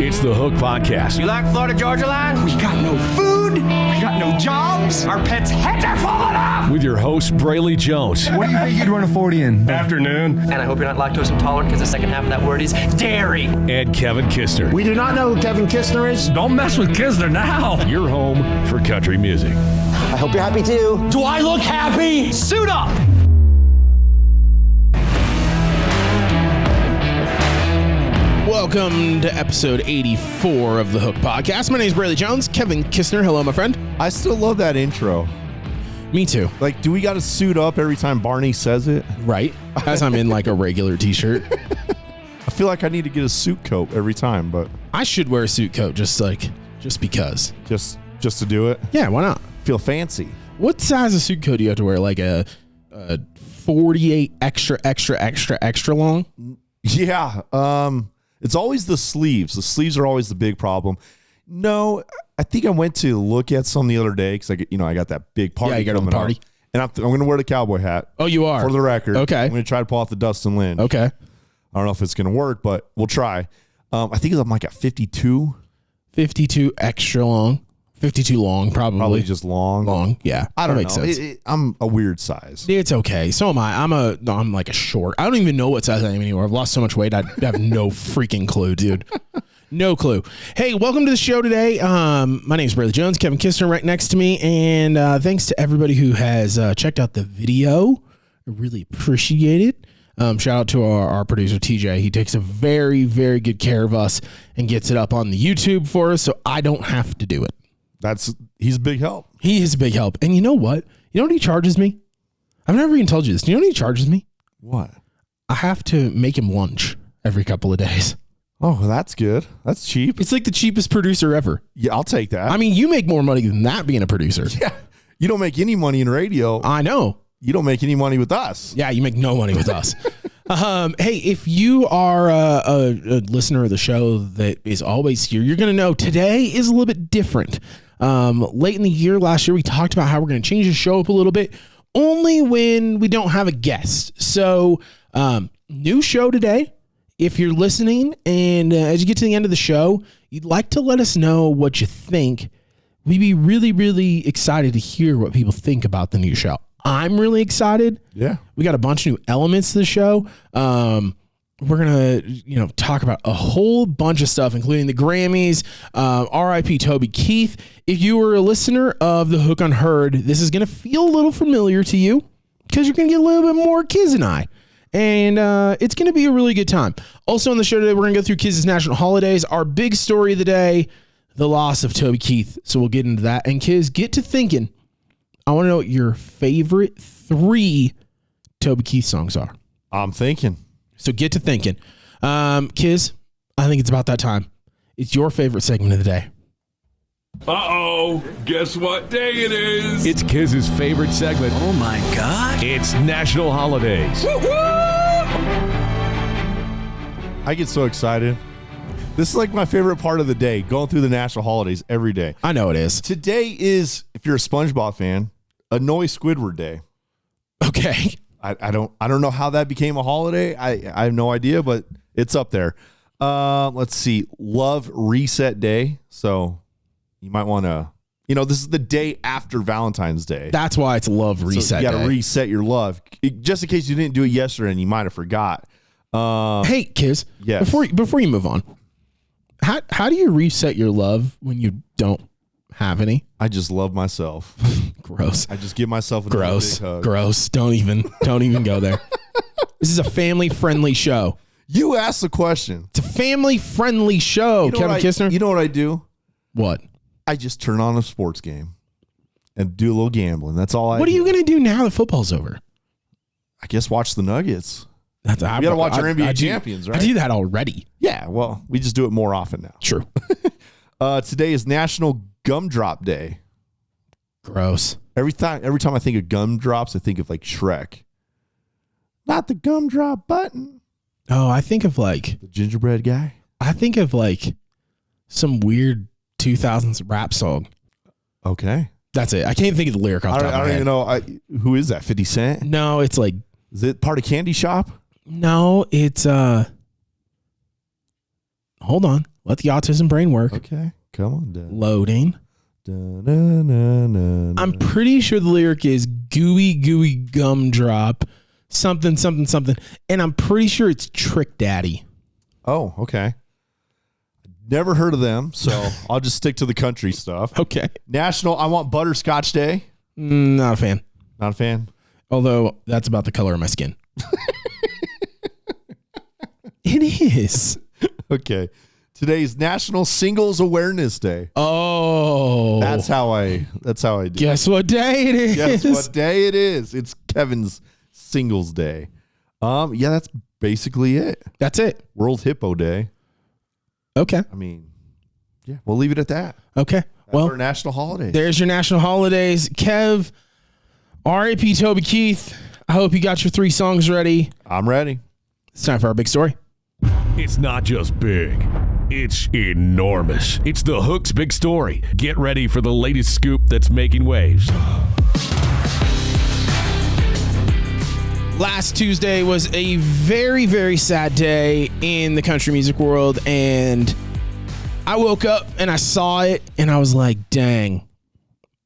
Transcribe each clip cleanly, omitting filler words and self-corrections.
It's the Hook Podcast. You like Florida Georgia Line? We got no food. We got no jobs. Our pets' heads are falling off. With your host, Brailey Jones. What do you think you'd run a 40 in? Afternoon. And I hope you're not lactose intolerant because the second half of that word is dairy. And Kevin Kissner. We do not know who Kevin Kissner is. Don't mess with Kissner now. Your home for country music. I hope you're happy too. Do I look happy? Suit up! Welcome to episode 84 of the Hook Podcast. My name is Brailey Jones. Kevin Kissner. Hello, my friend. I still love that intro. Me too. Like, do we got to suit up every time Barney says it? Right. As I'm in like a regular t-shirt. I feel like I need to get a suit coat every time, but I should wear a suit coat just because. just to do it. Yeah, why not? Feel fancy. What size of suit coat do you have to wear? Like a 48 extra long? Yeah. It's always the sleeves. The sleeves are always the big problem. No, I think I went to look at some the other day because I got that big party. Yeah, you got a party. And I'm going to wear the cowboy hat. Oh, you are? For the record. Okay. I'm going to try to pull off the Dustin Lynn. Okay. I don't know if it's going to work, but we'll try. I think I'm like at 52. 52 extra long. 52 long, probably. Probably just long. Long, yeah. I don't know. Sense. I'm a weird size. It's okay. So am I. I'm like a short. I don't even know what size I am anymore. I've lost so much weight. I have no freaking clue, dude. No clue. Hey, welcome to the show today. My name is Brailey Jones. Kevin Kissner right next to me. And thanks to everybody who has checked out the video. I really appreciate it. Shout out to our producer, TJ. He takes a very, very good care of us and gets it up on the YouTube for us so I don't have to do it. He's a big help. He is a big help. And you know what? You know what he charges me? I've never even told you this. Do you know what he charges me? What? I have to make him lunch every couple of days. Oh, that's good. That's cheap. It's like the cheapest producer ever. Yeah, I'll take that. I mean, you make more money than that being a producer. Yeah. You don't make any money in radio. I know. You don't make any money with us. Yeah, you make no money with us. Hey, if you are a listener of the show that is always here, you're going to know today is a little bit different. Late in the year, last year, we talked about how we're going to change the show up a little bit, only when we don't have a guest. So, new show today. If you're listening and as you get to the end of the show, you'd like to let us know what you think, we'd be really, really excited to hear what people think about the new show. I'm really excited. Yeah. We got a bunch of new elements to the show. We're going to, talk about a whole bunch of stuff, including the Grammys, RIP Toby Keith. If you were a listener of The Hook Unheard, this is going to feel a little familiar to you because you're going to get a little bit more Kiz and I. And it's going to be a really good time. Also on the show today, we're going to go through Kiz's national holidays. Our big story of the day, the loss of Toby Keith. So we'll get into that. And Kiz, get to thinking. I want to know what your favorite 3 Toby Keith songs are. I'm thinking. So get to thinking. Kiz, I think it's about that time. It's your favorite segment of the day. Uh-oh. Guess what day it is? It's Kiz's favorite segment. Oh my God. It's National Holidays. I get so excited. This is like my favorite part of the day, going through the national holidays every day. I know it is. Today is, if you're a SpongeBob fan, Annoy Squidward Day. Okay. I don't know how that became a holiday. I have no idea, but it's up there. Let's see. Love Reset Day. So you might want to, this is the day after Valentine's Day. That's why it's Love Reset So you got Day. to reset your love. Just in case you didn't do it yesterday and you might have forgot. Hey, Kiz. Yes. Before you move on, how do you reset your love when you don't have any? I just love myself. Gross. I just give myself a Gross. big hug. Gross. Don't even go there. This is a family-friendly show. You asked the question. It's a family-friendly show, Kevin Kissner. You know what I do? What? I just turn on a sports game and do a little gambling. That's all I do. What are you going to do now that football's over? I guess watch the Nuggets. We got to watch our NBA champions, right? I do that already. Yeah, well, we just do it more often now. True. Today is National Gumdrop Day. Gross. Every time I think of gumdrops, I think of like Shrek. Not the gumdrop button. Oh, I think of like the gingerbread guy. I think of like some weird 2000s rap song. Okay. That's it. I can't think of the lyric off the top of my I don't head. even know. Who is that? 50 Cent? No, it's like. Is it part of Candy Shop? No, it's hold on. Let the autism brain work. Okay, come on. Dun, Loading. dun, dun, dun, dun, I'm dun. pretty sure the lyric is gooey, gooey gumdrop, something, something, something. And I'm pretty sure it's Trick Daddy. Oh, okay. Never heard of them, so I'll just stick to the country stuff. Okay. National, I want Butterscotch Day. Not a fan. Not a fan. Although that's about the color of my skin. It is. Okay. Today's National Singles Awareness Day. Oh. That's how I do. Guess what day it is? Guess what day it is? It's Kevin's Singles Day. Yeah, that's basically it. That's it. World Hippo Day. Okay. I mean, yeah, we'll leave it at that. Okay. That's Well, our national holiday. there's your national holidays. Kev, R.I.P. Toby Keith. I hope you got your 3 songs ready. I'm ready. It's time for our big story. It's not just big, it's enormous. It's the Hook's big story. Get ready for the latest scoop that's making waves. Last Tuesday was a very, very sad day in the country music world, and I woke up and I saw it and I was like, dang,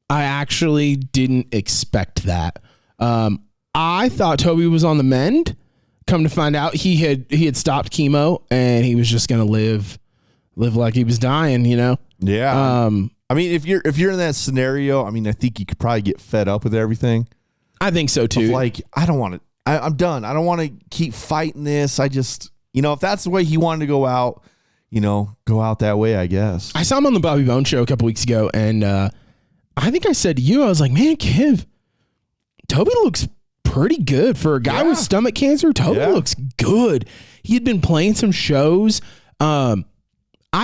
I actually didn't expect that. I thought Toby was on the mend. Come to find out, he had stopped chemo and he was just gonna live like he was dying, you know? Yeah. I mean, if you're in that scenario, I mean, I think you could probably get fed up with everything. I think so too. Like, I don't want to. I'm done. I don't want to keep fighting this. I just, if that's the way he wanted to go out, go out that way, I guess. I saw him on the Bobby Bones show a couple weeks ago, and I think I said to you, I was like, man, Kev, Toby looks pretty good for a guy with stomach cancer. Toby looks good. He had been playing some shows. I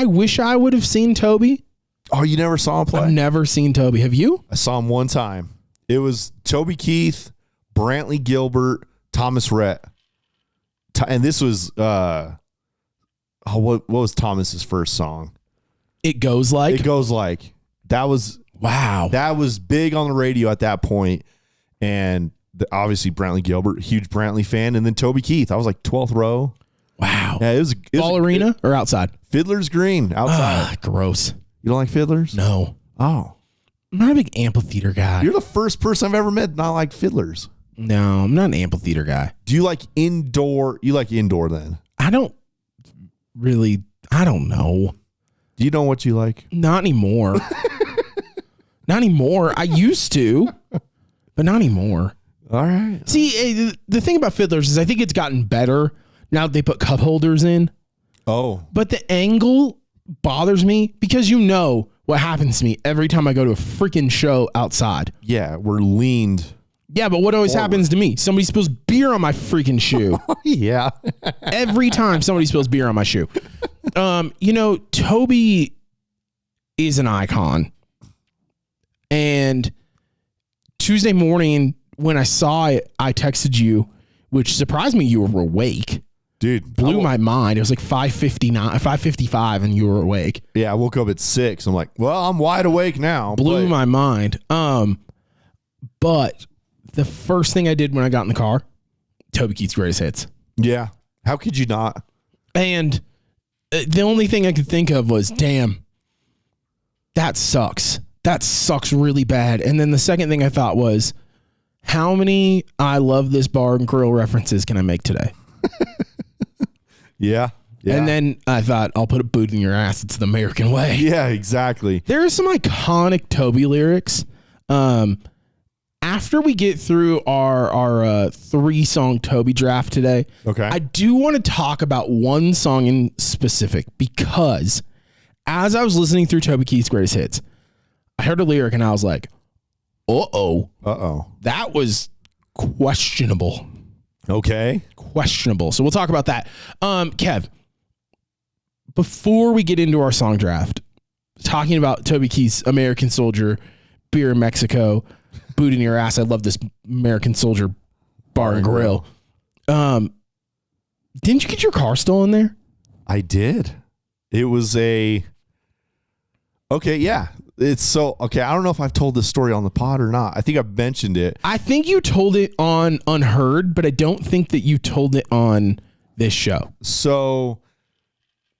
wish I would have seen Toby. Oh, you never saw him play? I've never seen Toby. Have you? I saw him one time. It was Toby Keith, Brantley Gilbert, Thomas Rhett. And this was, what was Thomas's first song? It Goes Like. It Goes Like. That was, wow. That was big on the radio at that point. And obviously Brantley Gilbert, huge Brantley fan. And then Toby Keith. I was like 12th row. Wow. Yeah, it was Ball arena or outside? Fiddler's Green, outside. Gross. You don't like Fiddlers? No. Oh. I'm not a big amphitheater guy. You're the first person I've ever met not like Fiddlers. No, I'm not an amphitheater guy. Do you like indoor? You like indoor then? I don't know. Do you know what you like? Not anymore. Not anymore. I used to, but not anymore. All right. See, the thing about Fiddlers is I think it's gotten better now that they put cup holders in. Oh. But the angle bothers me because you know what happens to me every time I go to a freaking show outside. Yeah, we're leaned. Yeah, but what always happens to me? Somebody spills beer on my freaking shoe. Yeah. Every time somebody spills beer on my shoe. Toby is an icon. And Tuesday morning when I saw it, I texted you, which surprised me you were awake. Dude. Blew my mind. It was like 5:55 and you were awake. Yeah, I woke up at 6. I'm like, well, I'm wide awake now. Blew my mind. But the first thing I did when I got in the car, Toby Keith's greatest hits. Yeah. How could you not? And the only thing I could think of was, damn, that sucks. That sucks really bad. And then the second thing I thought was, how many I Love This Bar and Grill references can I make today? Yeah. And then I thought, I'll put a boot in your ass. It's the American way. Yeah, exactly. There are some iconic Toby lyrics. After we get through our 3-song Toby draft today, Okay. I do want to talk about one song in specific because as I was listening through Toby Keith's greatest hits, I heard a lyric and I was like, uh-oh. Uh-oh. That was questionable. Okay. Questionable. So we'll talk about that. Kev, before we get into our song draft, talking about Toby Keith's American Soldier, Beer in Mexico, Boot in Your Ass, I Love This American Soldier Bar and Grill. Didn't you get your car stolen there? I did. It was okay, yeah. Okay, I don't know if I've told this story on the pod or not. I think I've mentioned it. I think you told it on Unheard, but I don't think that you told it on this show. So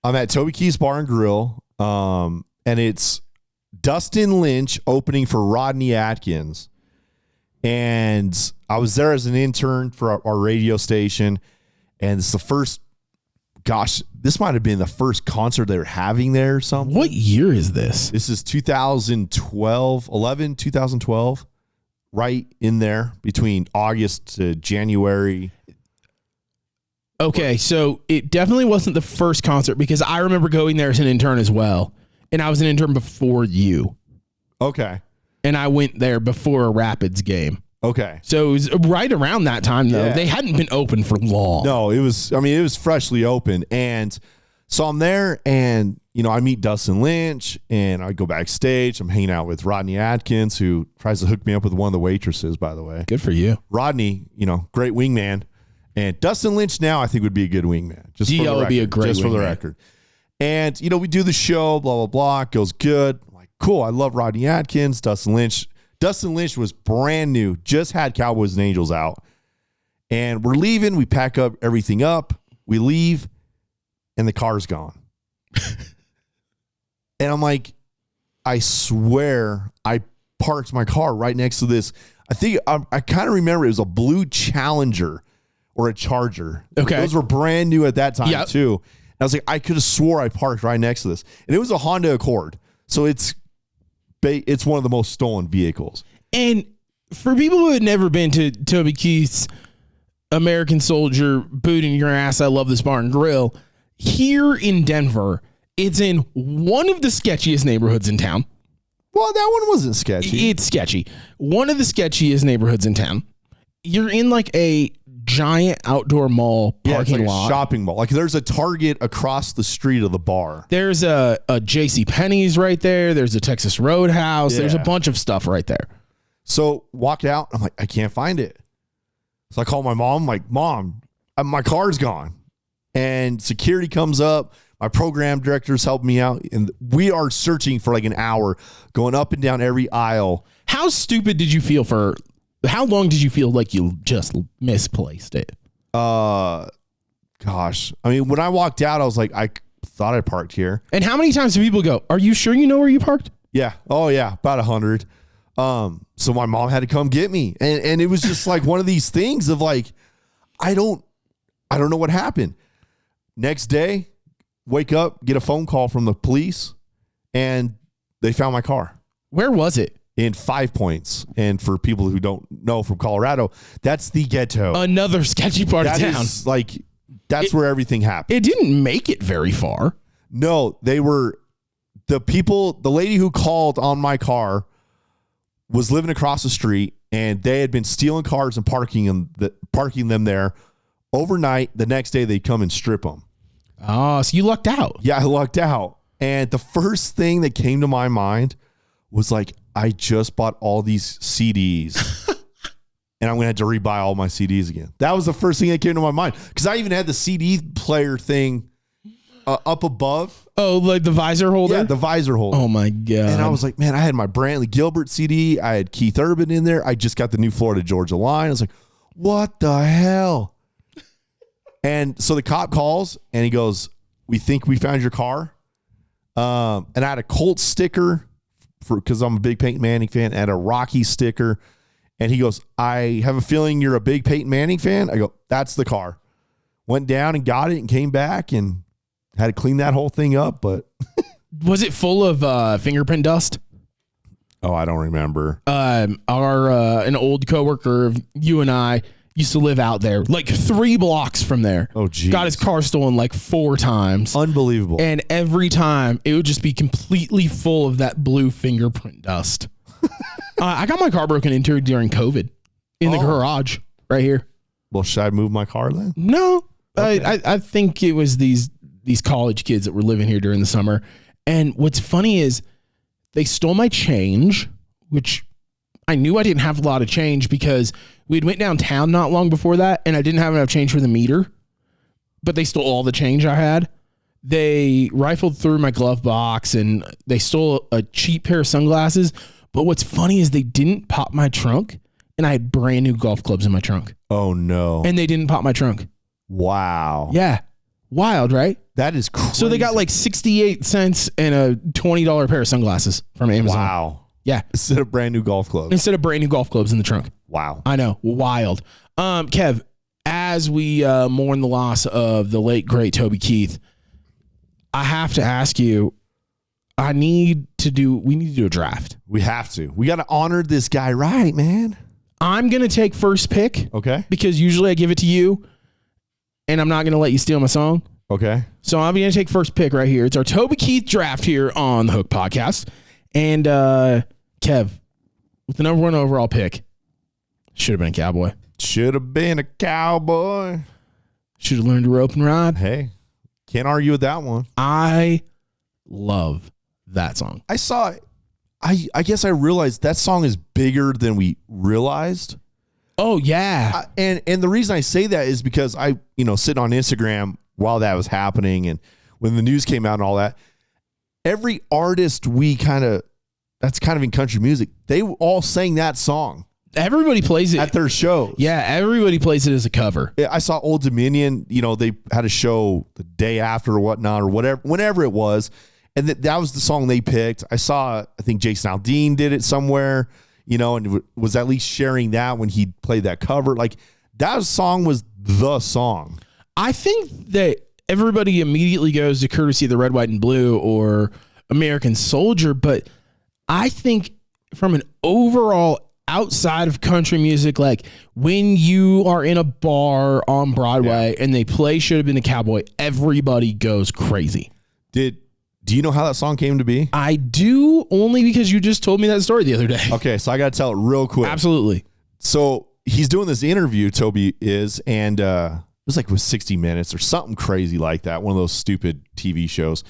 I'm at Toby Keith's Bar and Grill, and it's Dustin Lynch opening for Rodney Atkins. And I was there as an intern for our radio station, and it's the first, this might have been the first concert they were having there or something. What year is this? This is 2012, right in there between August to January. Okay, so it definitely wasn't the first concert because I remember going there as an intern as well. And I was an intern before you. Okay. And I went there before a Rapids game. Okay. So it was right around that time, though. Yeah. They hadn't been open for long. No, it was freshly open. And so I'm there and, I meet Dustin Lynch and I go backstage. I'm hanging out with Rodney Atkins, who tries to hook me up with one of the waitresses, by the way. Good for you. Rodney, great wingman. And Dustin Lynch now I think would be a good wingman. Just for the would record. be a great Just for the wingman. record. And, we do the show, blah, blah, blah. It goes good. I'm like, cool. I love Rodney Atkins, Dustin Lynch. Dustin Lynch was brand new, just had Cowboys and Angels out. And we're leaving. We pack up everything up. We leave, and the car's gone. And I'm like, I swear I parked my car right next to this. I think I kind of remember it was a blue Challenger or a Charger. Okay. Those were brand new at that time, Yep. too. And I was like, I could have swore I parked right next to this. And it was a Honda Accord. So it's one of the most stolen vehicles. And for people who had never been to Toby Keith's American Soldier, boot in your ass, I love this bar and grill, here in Denver, it's in one of the sketchiest neighborhoods in town. Well, that one wasn't sketchy. It's sketchy. One of the sketchiest neighborhoods in town. You're in like a giant outdoor mall It's parking like lot. a shopping mall. Like there's a Target across the street of the bar. There's a J.C. Penney's right there. There's a Texas Roadhouse. Yeah. There's a bunch of stuff right there. So walked out. I'm like, I can't find it. So I call my mom. I'm like, Mom, my car's gone. And security comes up. My program directors helped me out. And we are searching for like an hour, going up and down every aisle. How stupid did you feel for... How long did you feel like you just misplaced it? Gosh. I mean, when I walked out, I was like, I thought I parked here. And how many times do people go, are you sure you know where you parked? Yeah. Oh, yeah. About 100. So my mom had to come get me. And it was just like one of these things of like, I don't know what happened. Next day, wake up, get a phone call from the police, and they found my car. Where was it? In 5 Points. And for people who don't know from Colorado, that's the ghetto. Another sketchy part That of town. is like, that's where everything happened. It didn't make it very far. No, they were the lady who called on my car was living across the street, and they had been stealing cars and parking them there overnight. The next day they'd come and strip them. Oh, so you lucked out. Yeah, I lucked out. And the first thing that came to my mind was like, I just bought all these CDs and I'm going to have to rebuy all my CDs again. That was the first thing that came to my mind. Because I even had the CD player thing up above. Oh, like the visor holder? Yeah, the visor holder. Oh, my God. And I was like, man, I had my Brantley Gilbert CD. I had Keith Urban in there. I just got the new Florida Georgia line. I was like, what the hell? And so the cop calls and he goes, we think we found your car. And I had a Colts sticker because I'm a big Peyton Manning fan, and a Rocky sticker. And he goes, I have a feeling you're a big Peyton Manning fan. I go, that's the car. Went down and got it and came back and had to clean that whole thing up. But was it full of fingerprint dust? oh, I don't remember. An old coworker of you and I used to live out there, like 3 blocks from there. Oh, geez. Got his car stolen like 4 times. Unbelievable. And every time it would just be completely full of that blue fingerprint dust. I got my car broken into during COVID in the garage right here. Well, should I move my car then? No, Okay. I think it was these college kids that were living here during the summer. And what's funny is they stole my change, which I knew I didn't have a lot of change because we'd went downtown not long before that and I didn't have enough change for the meter, but they stole all the change I had. They rifled through my glove box and they stole a cheap pair of sunglasses. But what's funny is they didn't pop my trunk and I had brand new golf clubs in my trunk Oh, no. and they didn't pop my trunk. Wow. Yeah. Wild, right? That is crazy. So they got like 68 cents and a $20 pair of sunglasses from Amazon. Wow. Yeah. Instead of brand new golf clubs. Instead of brand new golf clubs in the trunk. Wow. I know. Wild. Kev, as we mourn the loss of the late, great Toby Keith, I have to ask you, we need to do a draft. We have to. We got to honor this guy right, man. I'm going to take first pick. Okay. Because usually I give it to you, and I'm not going to let you steal my song. Okay. So I'm going to take first pick right here. It's our Toby Keith draft here on the Hook Podcast. And Kev, with the number 1 overall pick, should have been a cowboy. Should have been a cowboy. Should have learned to rope and ride. Hey, can't argue with that one. I love that song. I saw it. I guess I realized that song is bigger than we realized. Oh, yeah. And the reason I say that is because I, sitting on Instagram while that was happening and when the news came out and all that, every artist that's kind of in country music, they all sang that song. Everybody plays it at their shows. Yeah, everybody plays it as a cover. I saw Old Dominion, they had a show the day after or whatnot or whatever, whenever it was. And that was the song they picked. I think Jason Aldean did it somewhere, and was at least sharing that when he played that cover. Like that song was the song. I think that everybody immediately goes to Courtesy of the Red, White, and Blue or American Soldier. But I think from an overall outside of country music, like when you are in a bar on Broadway and they play Should Have Been a Cowboy, everybody goes crazy. Do you know how that song came to be? I do, only because you just told me that story the other day. Okay, so I got to tell it real quick. Absolutely. So he's doing this interview, Toby is, and it was like with 60 Minutes or something crazy like that, one of those stupid TV shows.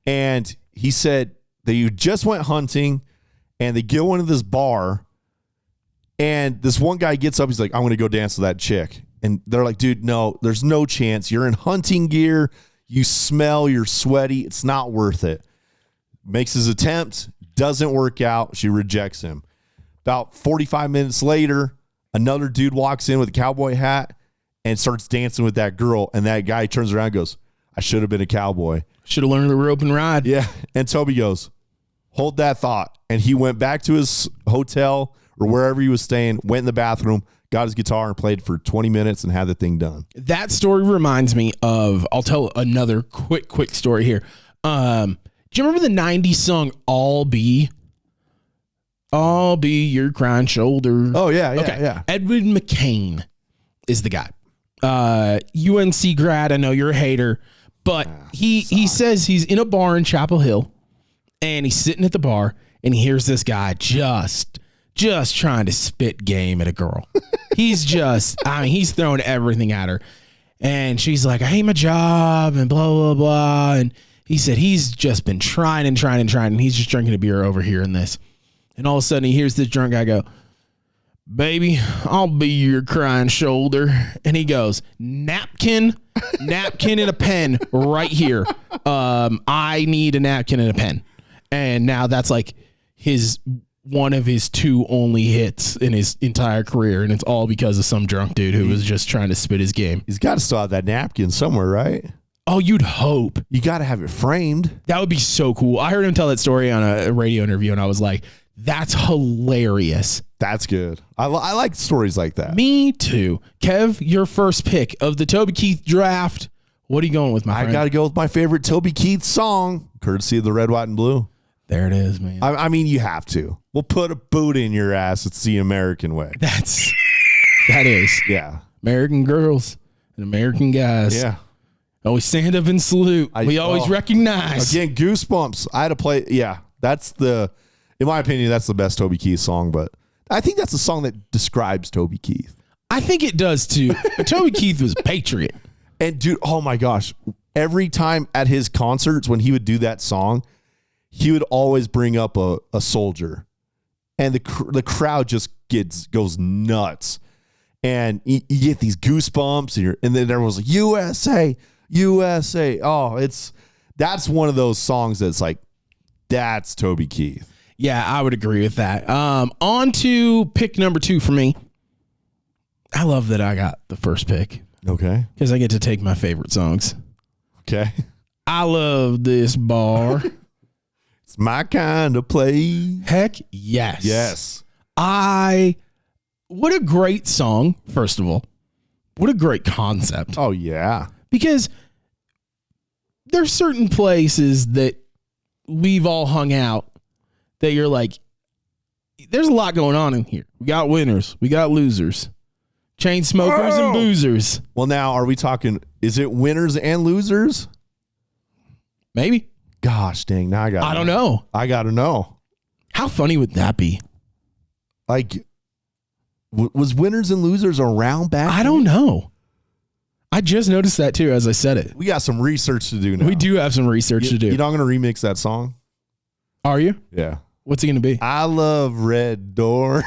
And he said that you just went hunting and they go into this bar and this one guy gets up. He's like, I'm going to go dance with that chick. And they're like, dude, no, there's no chance. You're in hunting gear. You smell, you're sweaty. It's not worth it. Makes his attempt, doesn't work out. She rejects him. About 45 minutes later, another dude walks in with a cowboy hat and starts dancing with that girl. And that guy turns around and goes, I should have been a cowboy. Should have learned the rope and ride. Yeah. And Toby goes, hold that thought. And he went back to his hotel or wherever he was staying, went in the bathroom, got his guitar and played for 20 minutes and had the thing done. That story reminds me of, I'll tell another quick story here. Do you remember the 90s song I'll Be Your Crying Shoulder? Oh, yeah. Okay. Yeah. Edwin McCain is the guy. UNC grad. I know you're a hater, but he says he's in a bar in Chapel Hill and he's sitting at the bar and he hears this guy just trying to spit game at a girl. He's he's throwing everything at her. And she's like, I hate my job and blah, blah, blah. And he said he's just been trying. And he's just drinking a beer over here in this. And all of a sudden he hears this drunk guy go, baby, I'll be your crying shoulder. And he goes, napkin and a pen right here. I need a napkin and a pen. And now that's like one of his 2 only hits in his entire career, and it's all because of some drunk dude who was just trying to spit his game. He's got to still have that napkin somewhere, right? Oh, you'd hope. You got to have it framed. That would be so cool. I heard him tell that story on a radio interview, and I was like, that's hilarious. That's good. I like stories like that. Me too. Kev, your first pick of the Toby Keith draft. What are you going with, my friend? I got to go with my favorite Toby Keith song, courtesy of the Red, White, and Blue. There it is, man. I mean, you have to. We'll put a boot in your ass. It's the American way. That is. Yeah. American girls and American guys. Yeah. Always stand up and salute. We always recognize. Again, goosebumps. I had to play. Yeah. In my opinion, that's the best Toby Keith song, but I think that's a song that describes Toby Keith. I think it does too. But Toby Keith was a patriot. And dude, oh my gosh. Every time at his concerts, when he would do that song, he would always bring up a soldier, and the crowd just goes nuts, and you get these goosebumps, and then everyone's like USA, USA. Oh, that's one of those songs that's like, that's Toby Keith. Yeah, I would agree with that. On to pick number 2 for me. I love that I got the first pick. Okay, because I get to take my favorite songs. Okay. I love this bar. It's my kind of play. Heck yes. Yes. What a great song, first of all. What a great concept. Oh, yeah. Because there's certain places that we've all hung out that you're like, there's a lot going on in here. We got winners. We got losers. Chain smokers and boozers. Well, now, are we talking, is it winners and losers? Maybe. Gosh, dang. Now I don't know. I got to know. How funny would that be? Like, was winners and losers around back I don't know. I just noticed that too as I said it. We got some research to do now. We do have some research to do. You know, I'm going to remix that song. Are you? Yeah. What's it going to be? I love Red Door.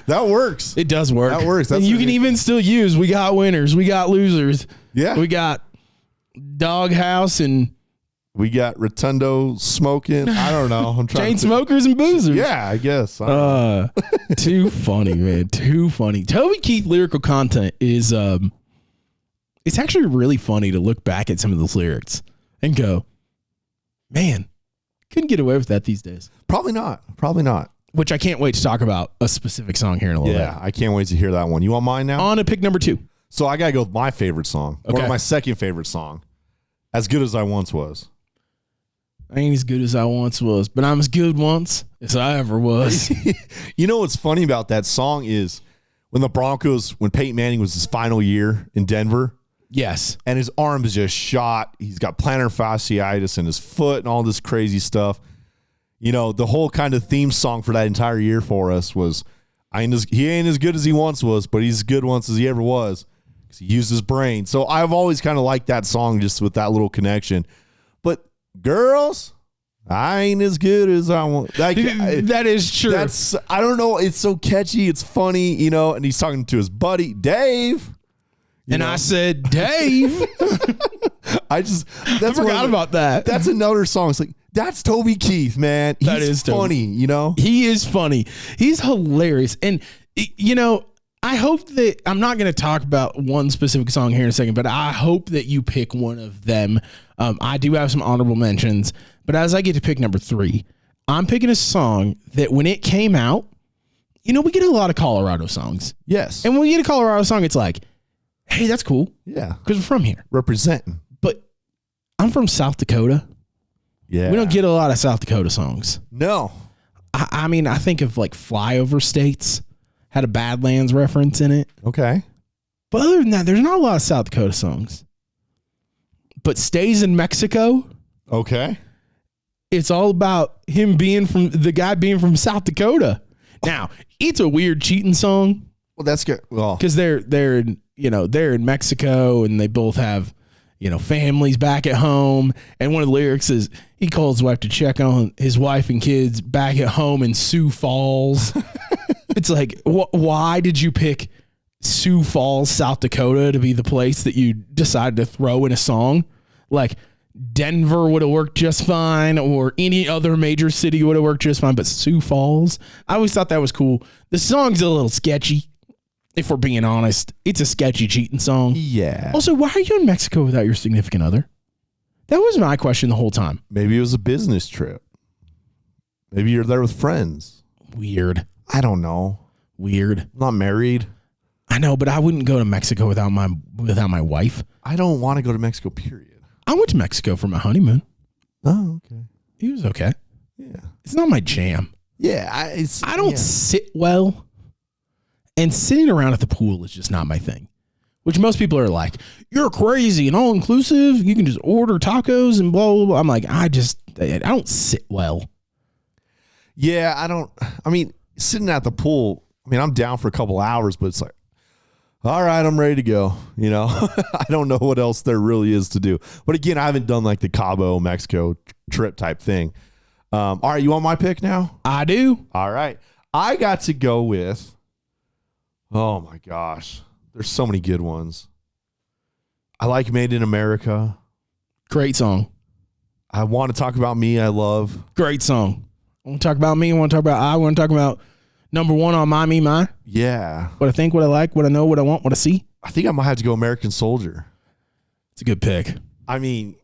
That works. It does work. That works. And you can even still use, we got winners, we got losers. Yeah. We got Doghouse and We got Rotundo smoking. I don't know. I'm trying chain to smokers and boozers. Yeah, I guess. Too funny, man. Too funny. Toby Keith lyrical content is it's actually really funny to look back at some of those lyrics and go, man, couldn't get away with that these days. Probably not. Probably not. Which I can't wait to talk about a specific song here in a little Yeah, I can't wait to hear that one. You want mine now? bit. On to pick number 2. So I got to go with my favorite song. Okay. Or my second favorite song. As Good As I Once Was. I ain't as good as I once was, but I'm as good once as I ever was. You know what's funny about that song is when Peyton Manning was his final year in Denver, Yes. and his arm is just shot. He's got plantar fasciitis in his foot and all this crazy stuff. You know, the whole kind of theme song for that entire year for us was, he ain't as good as he once was, but he's as good once as he ever was because he used his brain. So I've always kind of liked that song just with that little connection. But girls, I ain't as good as I want. Like, that is true. I don't know. It's so catchy. It's funny, you know, and he's talking to his buddy, Dave. I said, Dave. I forgot about that. That's another song. It's like, that's Toby Keith, man. He's funny, you know? He is funny. He's hilarious. And, you know, I hope that I'm not going to talk about one specific song here in a second, but I hope that you pick one of them. I do have some honorable mentions, but as I get to pick number 3, I'm picking a song that when it came out, you know, we get a lot of Colorado songs. Yes. And when we get a Colorado song, it's like, hey, that's cool. Yeah. Because we're from here. Representing. But I'm from South Dakota. Yeah. We don't get a lot of South Dakota songs. No. I mean, I think of like Flyover States had a Badlands reference in it. Okay. But other than that, there's not a lot of South Dakota songs. But Stays in Mexico. Okay. It's all about him being from South Dakota. Now, it's a weird cheating song. Well, that's good. Well, Because they're in Mexico and they both have, you know, families back at home. And one of the lyrics is he calls his wife to check on his wife and kids back at home in Sioux Falls. It's like, why did you pick Sioux Falls, South Dakota to be the place that you decided to throw in a song? Like Denver would have worked just fine, or any other major city would have worked just fine, but Sioux Falls, I always thought that was cool. The song's a little sketchy, if we're being honest. It's a sketchy cheating song. yeah. Also, why are you in Mexico without your significant other? That was my question the whole time. Maybe it was a business trip. Maybe you're there with friends. Weird. I don't know. Weird. I'm not married. I know, but I wouldn't go to Mexico without my wife. I don't want to go to Mexico, period. I went to Mexico for my honeymoon. Oh, okay. It was okay. Yeah. It's not my jam. Yeah. I don't sit well, and sitting around at the pool is just not my thing. Which most people are like, you're crazy and all inclusive. You can just order tacos and blah, blah, blah. I'm like, I don't sit well. Yeah, I mean, sitting at the pool, I mean, I'm down for a couple hours, but it's like, all right, I'm ready to go. You know, I don't know what else there really is to do. But again, I haven't done like the Cabo, Mexico trip type thing. All right, you want my pick now? I do. All right. I got to go with, oh my gosh, there's so many good ones. I like Made in America. Great song. I Want to Talk About Me, I love. Great song. I want to talk about me. I want to talk about Number one on My Me My. Yeah. What I think, what I like, what I know, what I want, what I see. I think I might have to go American Soldier. It's a good pick. I mean,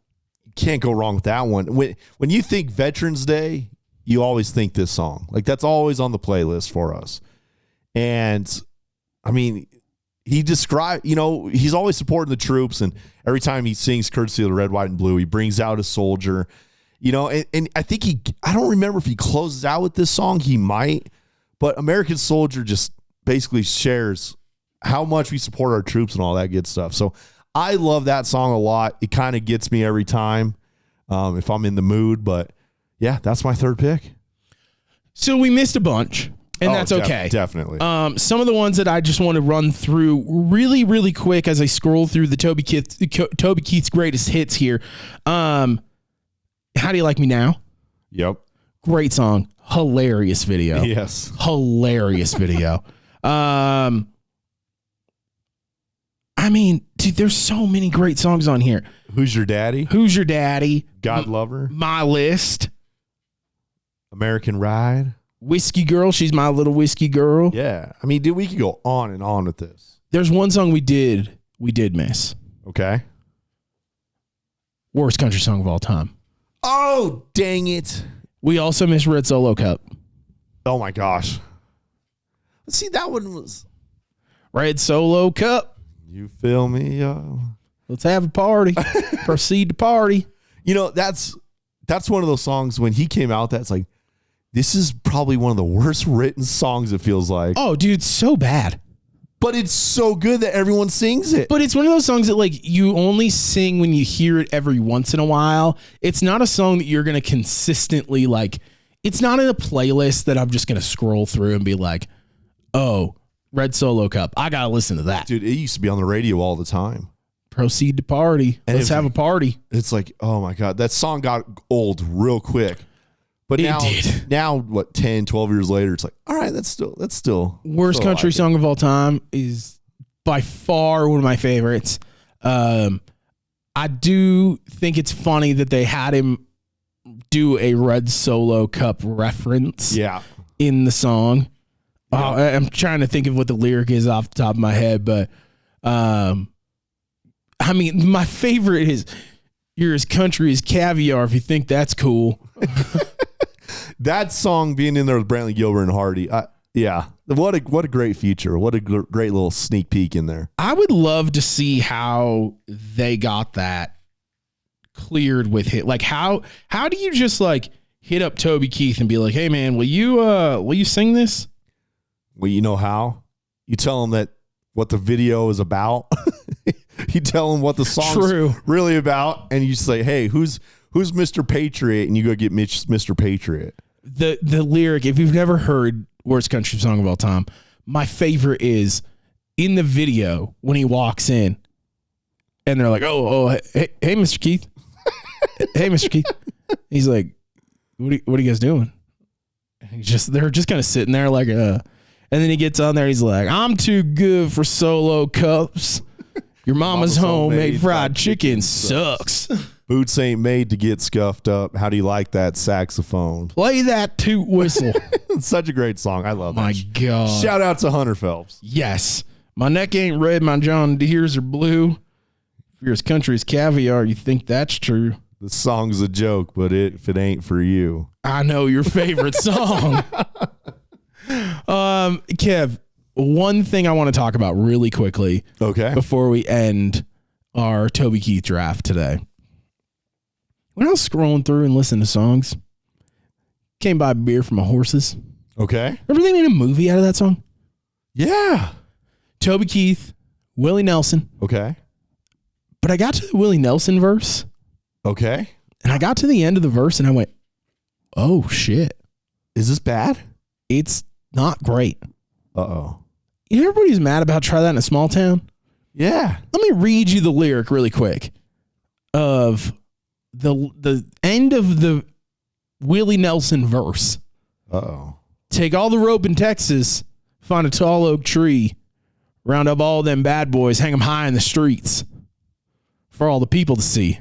you can't go wrong with that one. When you think Veterans Day, you always think this song. Like, that's always on the playlist for us. And, I mean, he described, he's always supporting the troops, and every time he sings Courtesy of the Red, White, and Blue, he brings out a soldier. And I think I don't remember if he closes out with this song. He might. But American Soldier just basically shares how much we support our troops and all that good stuff. So I love that song a lot. It kind of gets me every time if I'm in the mood. But yeah, that's my third pick. So we missed a bunch, and that's okay. Definitely. Some of the ones that I just want to run through really, really quick as I scroll through the Toby Keith's greatest hits here. How Do You Like Me Now? Yep. Great song. Hilarious video. Yes. Hilarious video. I mean, dude, there's so many great songs on here. Who's Your Daddy? Who's Your Daddy? God Lover. My List. American Ride. Whiskey Girl. She's My Little Whiskey Girl. Yeah. I mean, dude, we could go on and on with this. There's one song we did miss. Okay. Worst country song of all time. Oh, dang it. We also missed Red Solo Cup. Oh, my gosh. See, that one was... Red Solo Cup. You feel me? Let's have a party. Proceed to party. That's one of those songs when he came out, that's like, this is probably one of the worst written songs, it feels like. Oh, dude, it's so bad. But it's so good that everyone sings it. But it's one of those songs that, like, you only sing when you hear it every once in a while. It's not a song that you're going to consistently, like, it's not in a playlist that I'm just going to scroll through and be like, oh, Red Solo Cup. I got to listen to that. Dude, it used to be on the radio all the time. Proceed to party. And Let's have a party. It's like, oh my God, that song got old real quick. But now, what, 10, 12 years later, it's like, all right, that's still worst country song of all time is by far one of my favorites. I do think it's funny that they had him do a Red Solo Cup reference in the song. Yeah. I'm trying to think of what the lyric is off the top of my head, but I mean, my favorite is, you're as country as caviar if you think that's cool. That song being in there with Brantley Gilbert and Hardy, what a great feature. What a great little sneak peek in there. I would love to see how they got that cleared with hit. Like, how do you just, like, hit up Toby Keith and be like, hey man, will you sing this? Well, you know how? You tell him that what the video is about. You tell him what the song's really about, and you say, hey, who's Mr. Patriot? And you go get Mr. Patriot. The lyric, if you've never heard Worst Country Song of All Time, my favorite is in the video when he walks in and they're like, hey, Mr. Keith. Hey, Mr. Keith. He's like, what are you guys doing? And they're just kind of sitting there like, and then he gets on there. He's like, I'm too good for solo cups. Your mama's homemade fried chicken sucks. Boots ain't made to get scuffed up. How do you like that saxophone? Play that toot whistle. It's such a great song. I love that. My God. Shout out to Hunter Phelps. Yes. My neck ain't red. My John Deere's are blue. If you're as country as caviar, you think that's true. The song's a joke, but if it ain't for you. I know your favorite song. Kev, one thing I want to talk about really quickly. Okay. Before we end our Toby Keith draft today. When I was scrolling through and listening to songs, came by beer from my horses. Okay. Remember they made a movie out of that song? Yeah. Toby Keith, Willie Nelson. Okay. But I got to the Willie Nelson verse. Okay. And I got to the end of the verse and I went, oh shit. Is this bad? It's not great. Uh-oh. Everybody's mad about Try That in a Small Town. Yeah. Let me read you the lyric really quick of the end of the Willie Nelson verse. Uh-oh. Take all the rope in Texas, find a tall oak tree, round up all them bad boys, hang them high in the streets for all the people to see.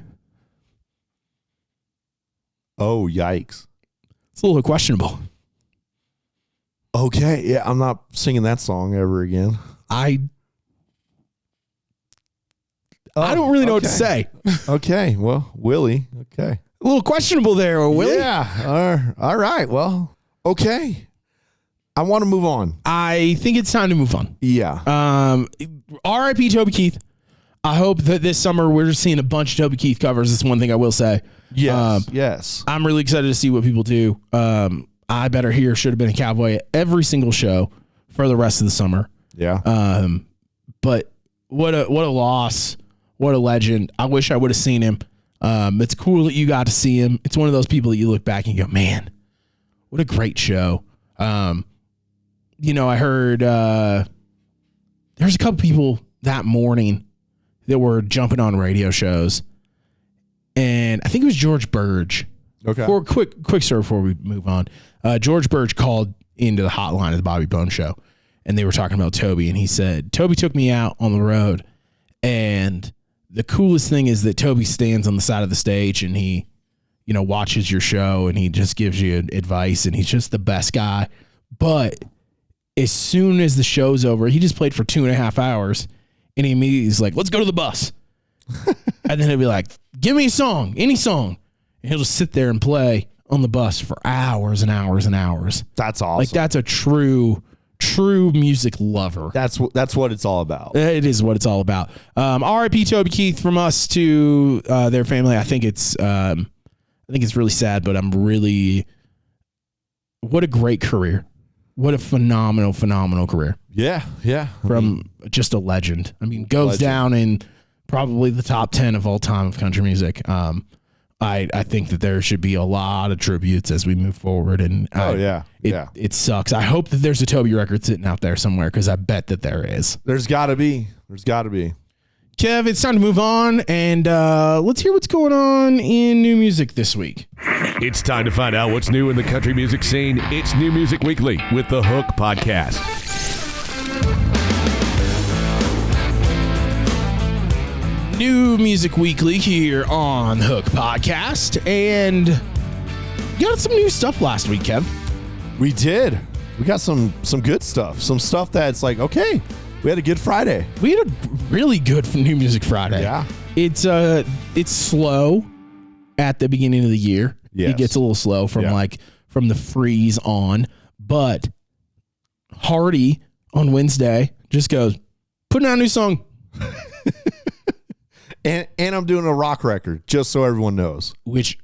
Oh, yikes. It's a little questionable. Okay. Yeah, I'm not singing that song ever again. I don't really know what to say. Okay. Well, Willie. Okay. A little questionable there, Willie. Yeah. All right. Well, okay. I want to move on. I think it's time to move on. Yeah. R.I.P. Toby Keith. I hope that this summer we're seeing a bunch of Toby Keith covers. That's one thing I will say. Yes. Yes. I'm really excited to see what people do. I Better Hear should have been a cowboy at every single show for the rest of the summer. Yeah. But what a loss. What a legend. I wish I would have seen him. It's cool that you got to see him. It's one of those people that you look back and you go, man, what a great show. I heard there's a couple people that morning that were jumping on radio shows. And I think it was George Burge. Okay. For quick story before we move on. George Burge called into the hotline of the Bobby Bone Show, and they were talking about Toby, and he said, Toby took me out on the road, and the coolest thing is that Toby stands on the side of the stage, and he, watches your show, and he just gives you advice, and he's just the best guy. But as soon as the show's over, he just played for 2.5 hours, and he immediately is like, let's go to the bus. And then he'll be like, give me a song, any song. And he'll just sit there and play on the bus for hours and hours and hours. That's awesome. Like, that's a true music lover. That's what it's all about. It is what it's all about. R.I.P. Toby Keith from us to their family. I think it's really sad, but what a great career. What a phenomenal career. Yeah. Yeah. From just a legend. I mean, goes down in probably the top 10 of all time of country music. I think that there should be a lot of tributes as we move forward. And it sucks. I hope that there's a Toby record sitting out there somewhere, because I bet that there is. There's got to be. Kev, it's time to move on, and let's hear what's going on in new music this week. It's time to find out what's new in the country music scene. It's New Music Weekly with the Hook Podcast. New Music Weekly here on Hook Podcast, and you got some new stuff last week, Kev. We did. We got some good stuff. Some stuff that's like, okay, we had a good Friday. We had a really good New Music Friday. Yeah. It's slow at the beginning of the year. Yes. It gets a little slow from the freeze on, but Hardy on Wednesday just goes, putting out a new song. And I'm doing a rock record, just so everyone knows. Which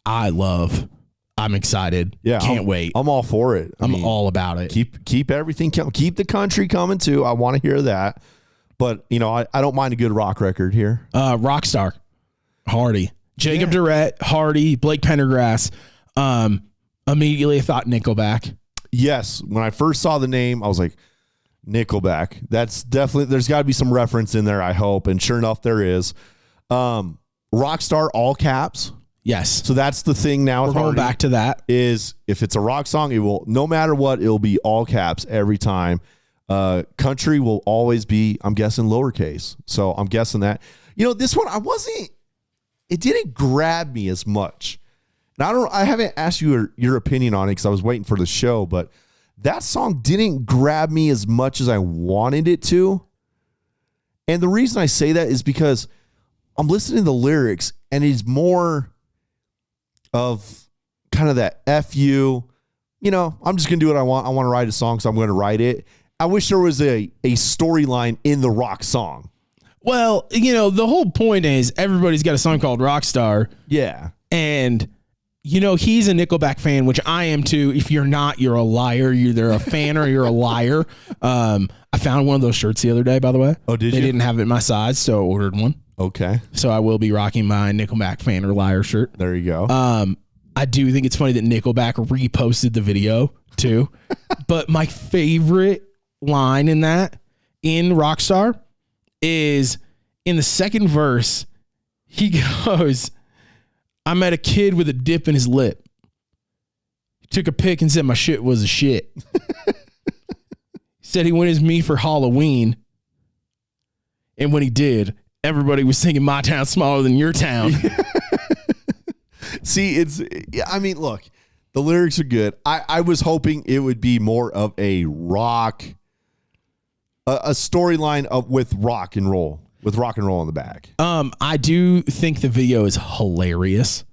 I love. I'm excited. Yeah. Can't wait. I'm all for it. I'm all about it. Keep everything coming. Keep the country coming too. I want to hear that. But, I don't mind a good rock record here. Rockstar. Hardy. Jacob Durrett, Hardy, Blake Pendergrass. Immediately I thought Nickelback. Yes. When I first saw the name, I was like, Nickelback. That's definitely, there's got to be some reference in there, I hope. And sure enough, there is. Rockstar, all caps. Yes. So that's the thing now. We're going back to that. Is if it's a rock song, it will, no matter what, it'll be all caps every time. Country will always be, I'm guessing, lowercase. So I'm guessing that. This one, it didn't grab me as much. And I haven't asked you your opinion on it because I was waiting for the show, but that song didn't grab me as much as I wanted it to. And the reason I say that is because I'm listening to the lyrics, and it's more of kind of that F you, I'm just going to do what I want. I want to write a song, so I'm going to write it. I wish there was a storyline in the rock song. Well, the whole point is everybody's got a song called Rockstar. Yeah. And, he's a Nickelback fan, which I am too. If you're not, you're a liar. You're either a fan or you're a liar. I found one of those shirts the other day, by the way. Oh, did you? They didn't have it in my size, so I ordered one. Okay. So I will be rocking my Nickelback fan or liar shirt. There you go. I do think it's funny that Nickelback reposted the video too. But my favorite line in Rockstar is in the second verse. He goes, I met a kid with a dip in his lip. He took a pic and said my shit was a shit. Said he went as me for Halloween. And when he did, everybody was singing My Town's Smaller Than Your Town. See, look, The lyrics are good. I was hoping it would be more of a rock, a storyline with rock and roll in the back. I do think the video is hilarious.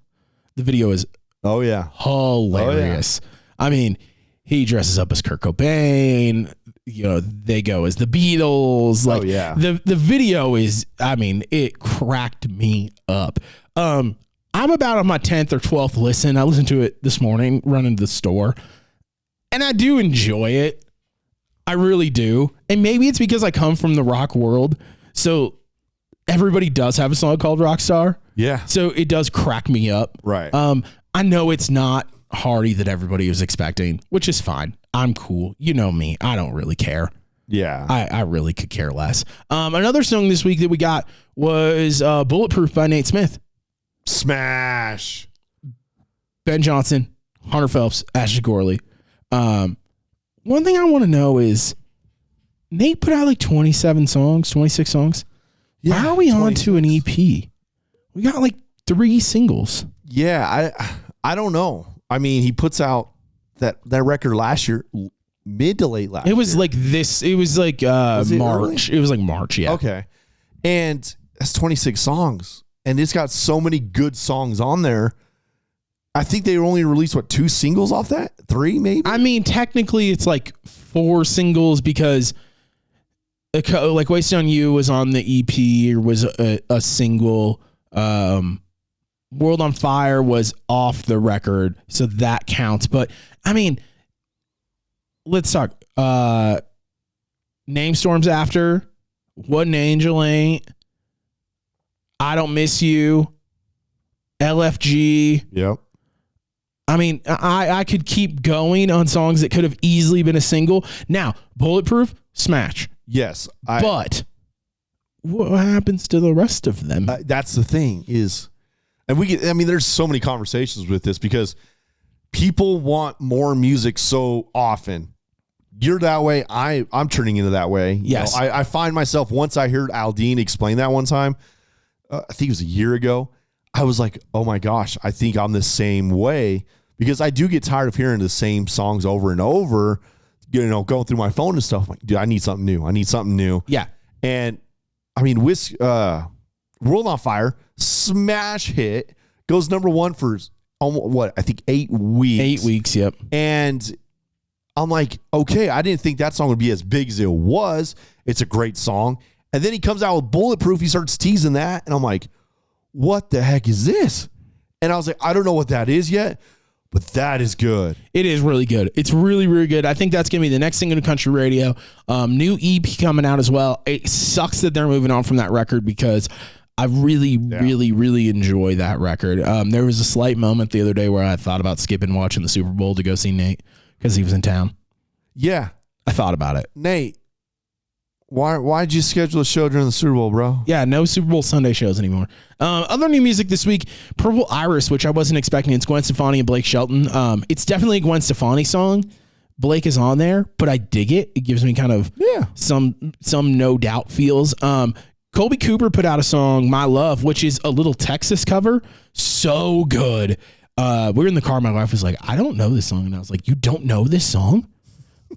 The video is hilarious. I mean, he dresses up as Kurt Cobain. You know, they go as the Beatles. Like, the video is, I mean, it cracked me up. I'm about on my 10th or 12th listen. I listened to it this morning, running to the store, and I do enjoy it. I really do. And maybe it's because I come from the rock world. So everybody does have a song called Rockstar. Yeah. So it does crack me up. Right. I know it's not Hardy that everybody was expecting, which is fine. I'm cool. You know me. I don't really care. Yeah. I really could care less. Another song this week that we got was Bulletproof by Nate Smith. Smash. Ben Johnson, Hunter Phelps, Ashley Gorley. One thing I want to know is Nate put out like 26 songs. Yeah, Why are we on to an EP? We got like 3 singles. Yeah, I don't know. I mean, he puts out that record last year, mid to late last year. It was like this. It was like March. It was like March, yeah. Okay. And that's 26 songs. And it's got so many good songs on there. I think they only released, 2 singles off that? 3, maybe? I mean, technically it's like 4 singles because like Wasted on You was on the EP or was a single. World on Fire was off the record, so that counts. But I mean, let's talk. Name Storms After, What an Angel Ain't, I Don't Miss You, LFG. Yep. I mean, I could keep going on songs that could have easily been a single. Now, Bulletproof, smash. Yes. But what happens to the rest of them? That's the thing is, and there's so many conversations with this because people want more music so often. You're that way. I'm turning into that way. Yes. You know, I find myself, once I heard Aldine explain that one time, I think it was a year ago, I was like, oh my gosh, I think I'm the same way because I do get tired of hearing the same songs over and over, going through my phone and stuff. I'm like, dude, I need something new. Yeah. And I mean, World on Fire, smash hit, goes number 1 for I think 8 weeks. 8 weeks, yep. And I'm like, okay, I didn't think that song would be as big as it was. It's a great song. And then he comes out with Bulletproof. He starts teasing that. And I'm like, what the heck is this? And I was like, I don't know what that is yet, but that is good. It is really good. It's really, really good. I think that's going to be the next thing in country radio. New EP coming out as well. It sucks that they're moving on from that record because I really, really enjoy that record. There was a slight moment the other day where I thought about skipping watching the Super Bowl to go see Nate because he was in town. Yeah. I thought about it. Nate, why'd you schedule a show during the Super Bowl, bro? Yeah, no Super Bowl Sunday shows anymore. Other new music this week, Purple Iris, which I wasn't expecting. It's Gwen Stefani and Blake Shelton. It's definitely a Gwen Stefani song. Blake is on there, but I dig it. It gives me kind of some No Doubt feels. Colby Cooper put out a song, My Love, which is a Little Texas cover. So good. We were in the car. My wife was like, I don't know this song. And I was like, you don't know this song?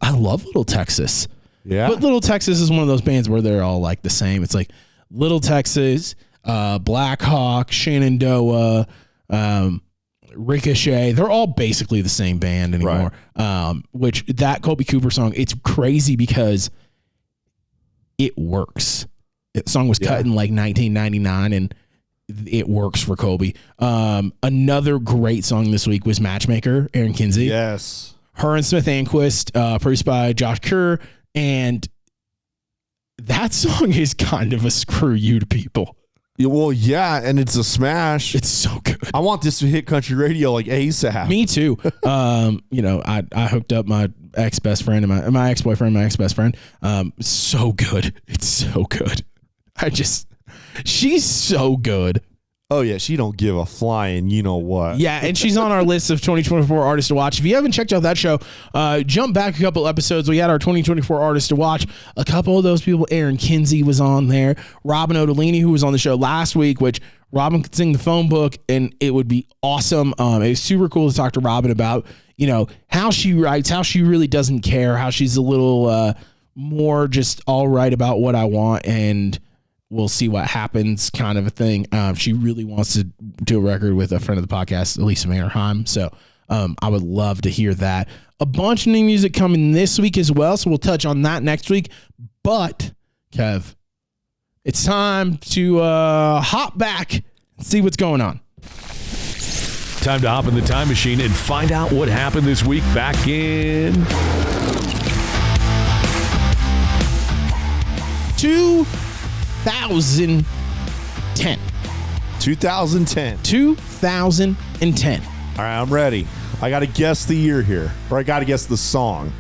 I love Little Texas. Yeah. But Little Texas is one of those bands where they're all like the same. It's like Little Texas, Black Hawk, Shenandoah, Ricochet. They're all basically the same band anymore. Right. Which that Colby Cooper song, it's crazy because it works. The song was cut in like 1999 and it works for Colby. Another great song this week was Matchmaker, Aaron Kinsey. Yes. Her and Smith Anquist, produced by Josh Kerr. And that song is kind of a screw you to people. Well, yeah, and it's a smash. It's so good. I want this to hit country radio like ASAP. Me too. I hooked up my ex-best friend and my ex-boyfriend, my ex-best friend. So good. It's so good. She's so good. Oh, yeah. She don't give a flying you know what. Yeah, and she's on our list of 2024 artists to watch. If you haven't checked out that show, jump back a couple episodes. We had our 2024 artists to watch. A couple of those people, Aaron Kinsey was on there. Robin Odellini, who was on the show last week, which Robin could sing the phone book, and it would be awesome. It was super cool to talk to Robin about, how she writes, how she really doesn't care, how she's a little more just all right about what I want, and we'll see what happens kind of a thing. She really wants to do a record with a friend of the podcast, Elisa Mannerheim. So I would love to hear that. A bunch of new music coming this week as well, so we'll touch on that next week. But, Kev, it's time to hop back and see what's going on. Time to hop in the time machine and find out what happened this week back in 2010. 2010. All right, I'm ready. I got to guess the year here, or I got to guess the song.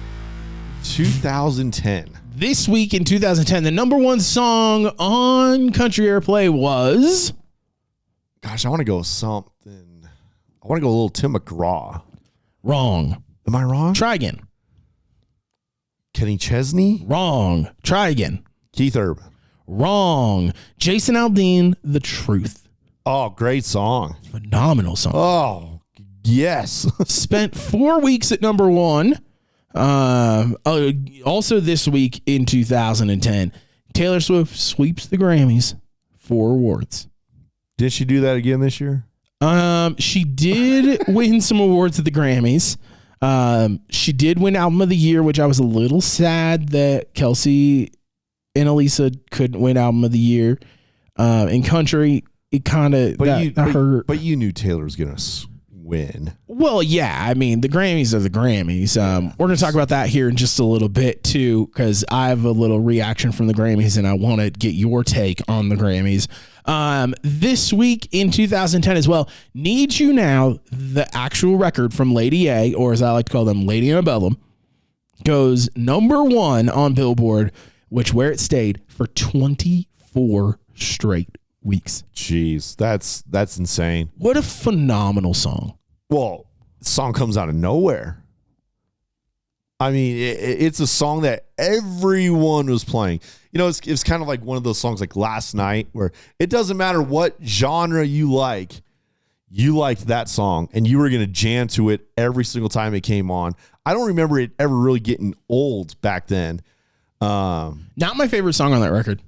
2010. This week in 2010, the number one song on Country Airplay was... Gosh, I want to go something. I want to go a little Tim McGraw. Wrong. Am I wrong? Try again. Kenny Chesney? Wrong. Try again. Keith Urban. Wrong. Jason Aldean, The Truth. Oh, great song. Phenomenal song. Oh, yes. Spent 4 weeks at number one. Also this week in 2010, Taylor Swift sweeps the Grammys, 4 awards. Did she do that again this year? She did win some awards at the Grammys. She did win Album of the Year, which I was a little sad that Kelsey and Elisa couldn't win Album of the Year. In country, it kind of hurt. But you knew Taylor was going to win. Well, yeah. I mean, the Grammys are the Grammys. We're going to talk about that here in just a little bit, too, because I have a little reaction from the Grammys, and I want to get your take on the Grammys. This week in 2010 as well, Need You Now, the actual record from Lady A, or as I like to call them, Lady Antebellum, goes number one on Billboard, where it stayed for 24 straight weeks. Jeez, that's insane. What a phenomenal song. Well, the song comes out of nowhere. I mean, it's a song that everyone was playing. It's kind of like one of those songs like Last Night, where it doesn't matter what genre you liked that song, and you were going to jam to it every single time it came on. I don't remember it ever really getting old back then. Not my favorite song on that record.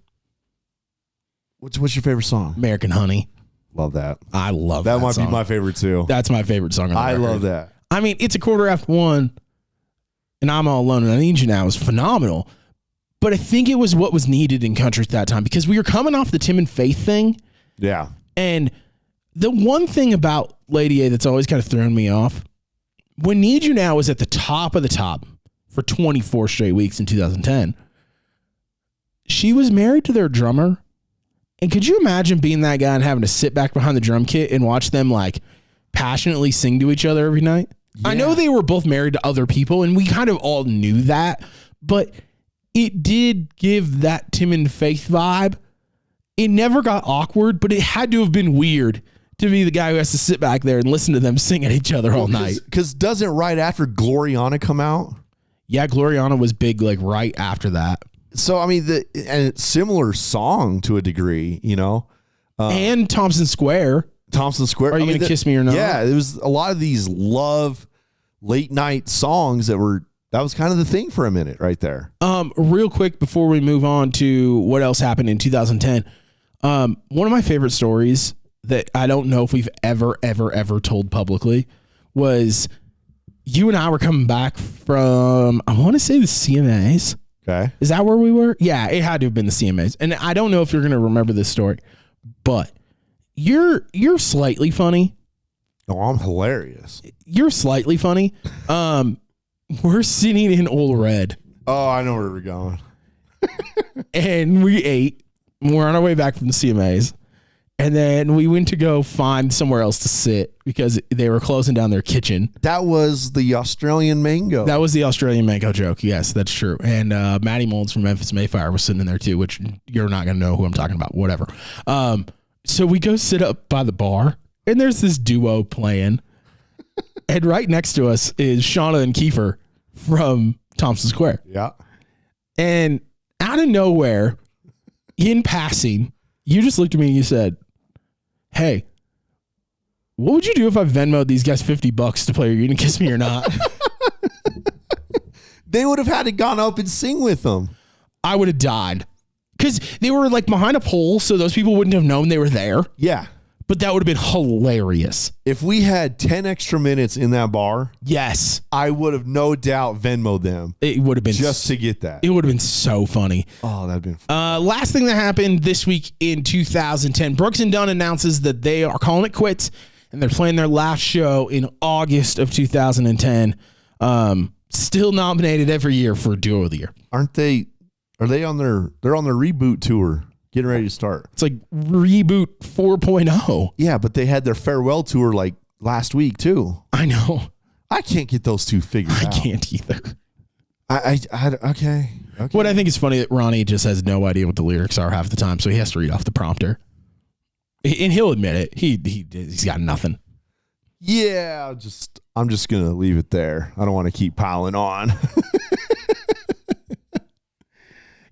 What's your favorite song? American Honey. Love that. I love that. That might song. be my favorite too. That's my favorite song on the record. I love that. I mean, it's a quarter after one, and I'm All Alone and I Need You Now is phenomenal. But I think it was what was needed in country at that time, because we were coming off the Tim and Faith thing. Yeah. And the one thing about Lady A that's always kind of thrown me off, when Need You Now was at the top of the top for 24 straight weeks in 2010, she was married to their drummer. And could you imagine being that guy and having to sit back behind the drum kit and watch them like passionately sing to each other every night? Yeah. I know they were both married to other people, and we kind of all knew that, but it did give that Tim and Faith vibe. It never got awkward, but it had to have been weird to be the guy who has to sit back there and listen to them sing at each other all night. Because doesn't right after Gloriana come out? Yeah, Gloriana was big like right after that. So, I mean, and similar song to a degree, and Thompson Square. Are you going to kiss me or not? Yeah, there was a lot of these love late night songs that was kind of the thing for a minute right there. Real quick before we move on to what else happened in 2010, one of my favorite stories that I don't know if we've ever told publicly was you and I were coming back from, I want to say the CMAs. Okay. Is that where we were? Yeah, it had to have been the CMAs. And I don't know if you're going to remember this story, but you're slightly funny. Oh, I'm hilarious. You're slightly funny. We're sitting in Old Red. Oh, I know where we're going. And we ate. We're on our way back from the CMAs. And then we went to go find somewhere else to sit because they were closing down their kitchen. That was the Australian mango. That was the Australian mango joke. Yes, that's true. And Maddie Molds from Memphis Mayfire was sitting in there too, which you're not going to know who I'm talking about. Whatever. So we go sit up by the bar, and there's this duo playing. And right next to us is Shauna and Kiefer from Thompson Square. Yeah. And out of nowhere, in passing, you just looked at me and you said, hey, what would you do if I Venmo'd these guys $50 to play Are You Gonna Kiss Me or Not? They would have had to gone up and sing with them. I would have died. Because they were like behind a pole, so those people wouldn't have known they were there. Yeah. But that would have been hilarious. If we had 10 extra minutes in that bar, Yes. I would have no doubt Venmo'd them It would have been just to get that. It would have been so funny. Oh, that'd been fun. Last thing that happened this week in 2010, Brooks and Dunn announces that they are calling it quits and they're playing their last show in August of 2010. Still nominated every year for Duo of the Year. Aren't they? Are they on their? They're on their reboot tour, getting ready to start. It's like reboot 4.0. Yeah, but they had their farewell tour like last week too. I know. I can't get those two figured out. I can't either. Okay. What I think is funny that Ronnie just has no idea what the lyrics are half the time, so he has to read off the prompter. And he'll admit it. He's got nothing. Yeah, I'm just gonna leave it there. I don't want to keep piling on.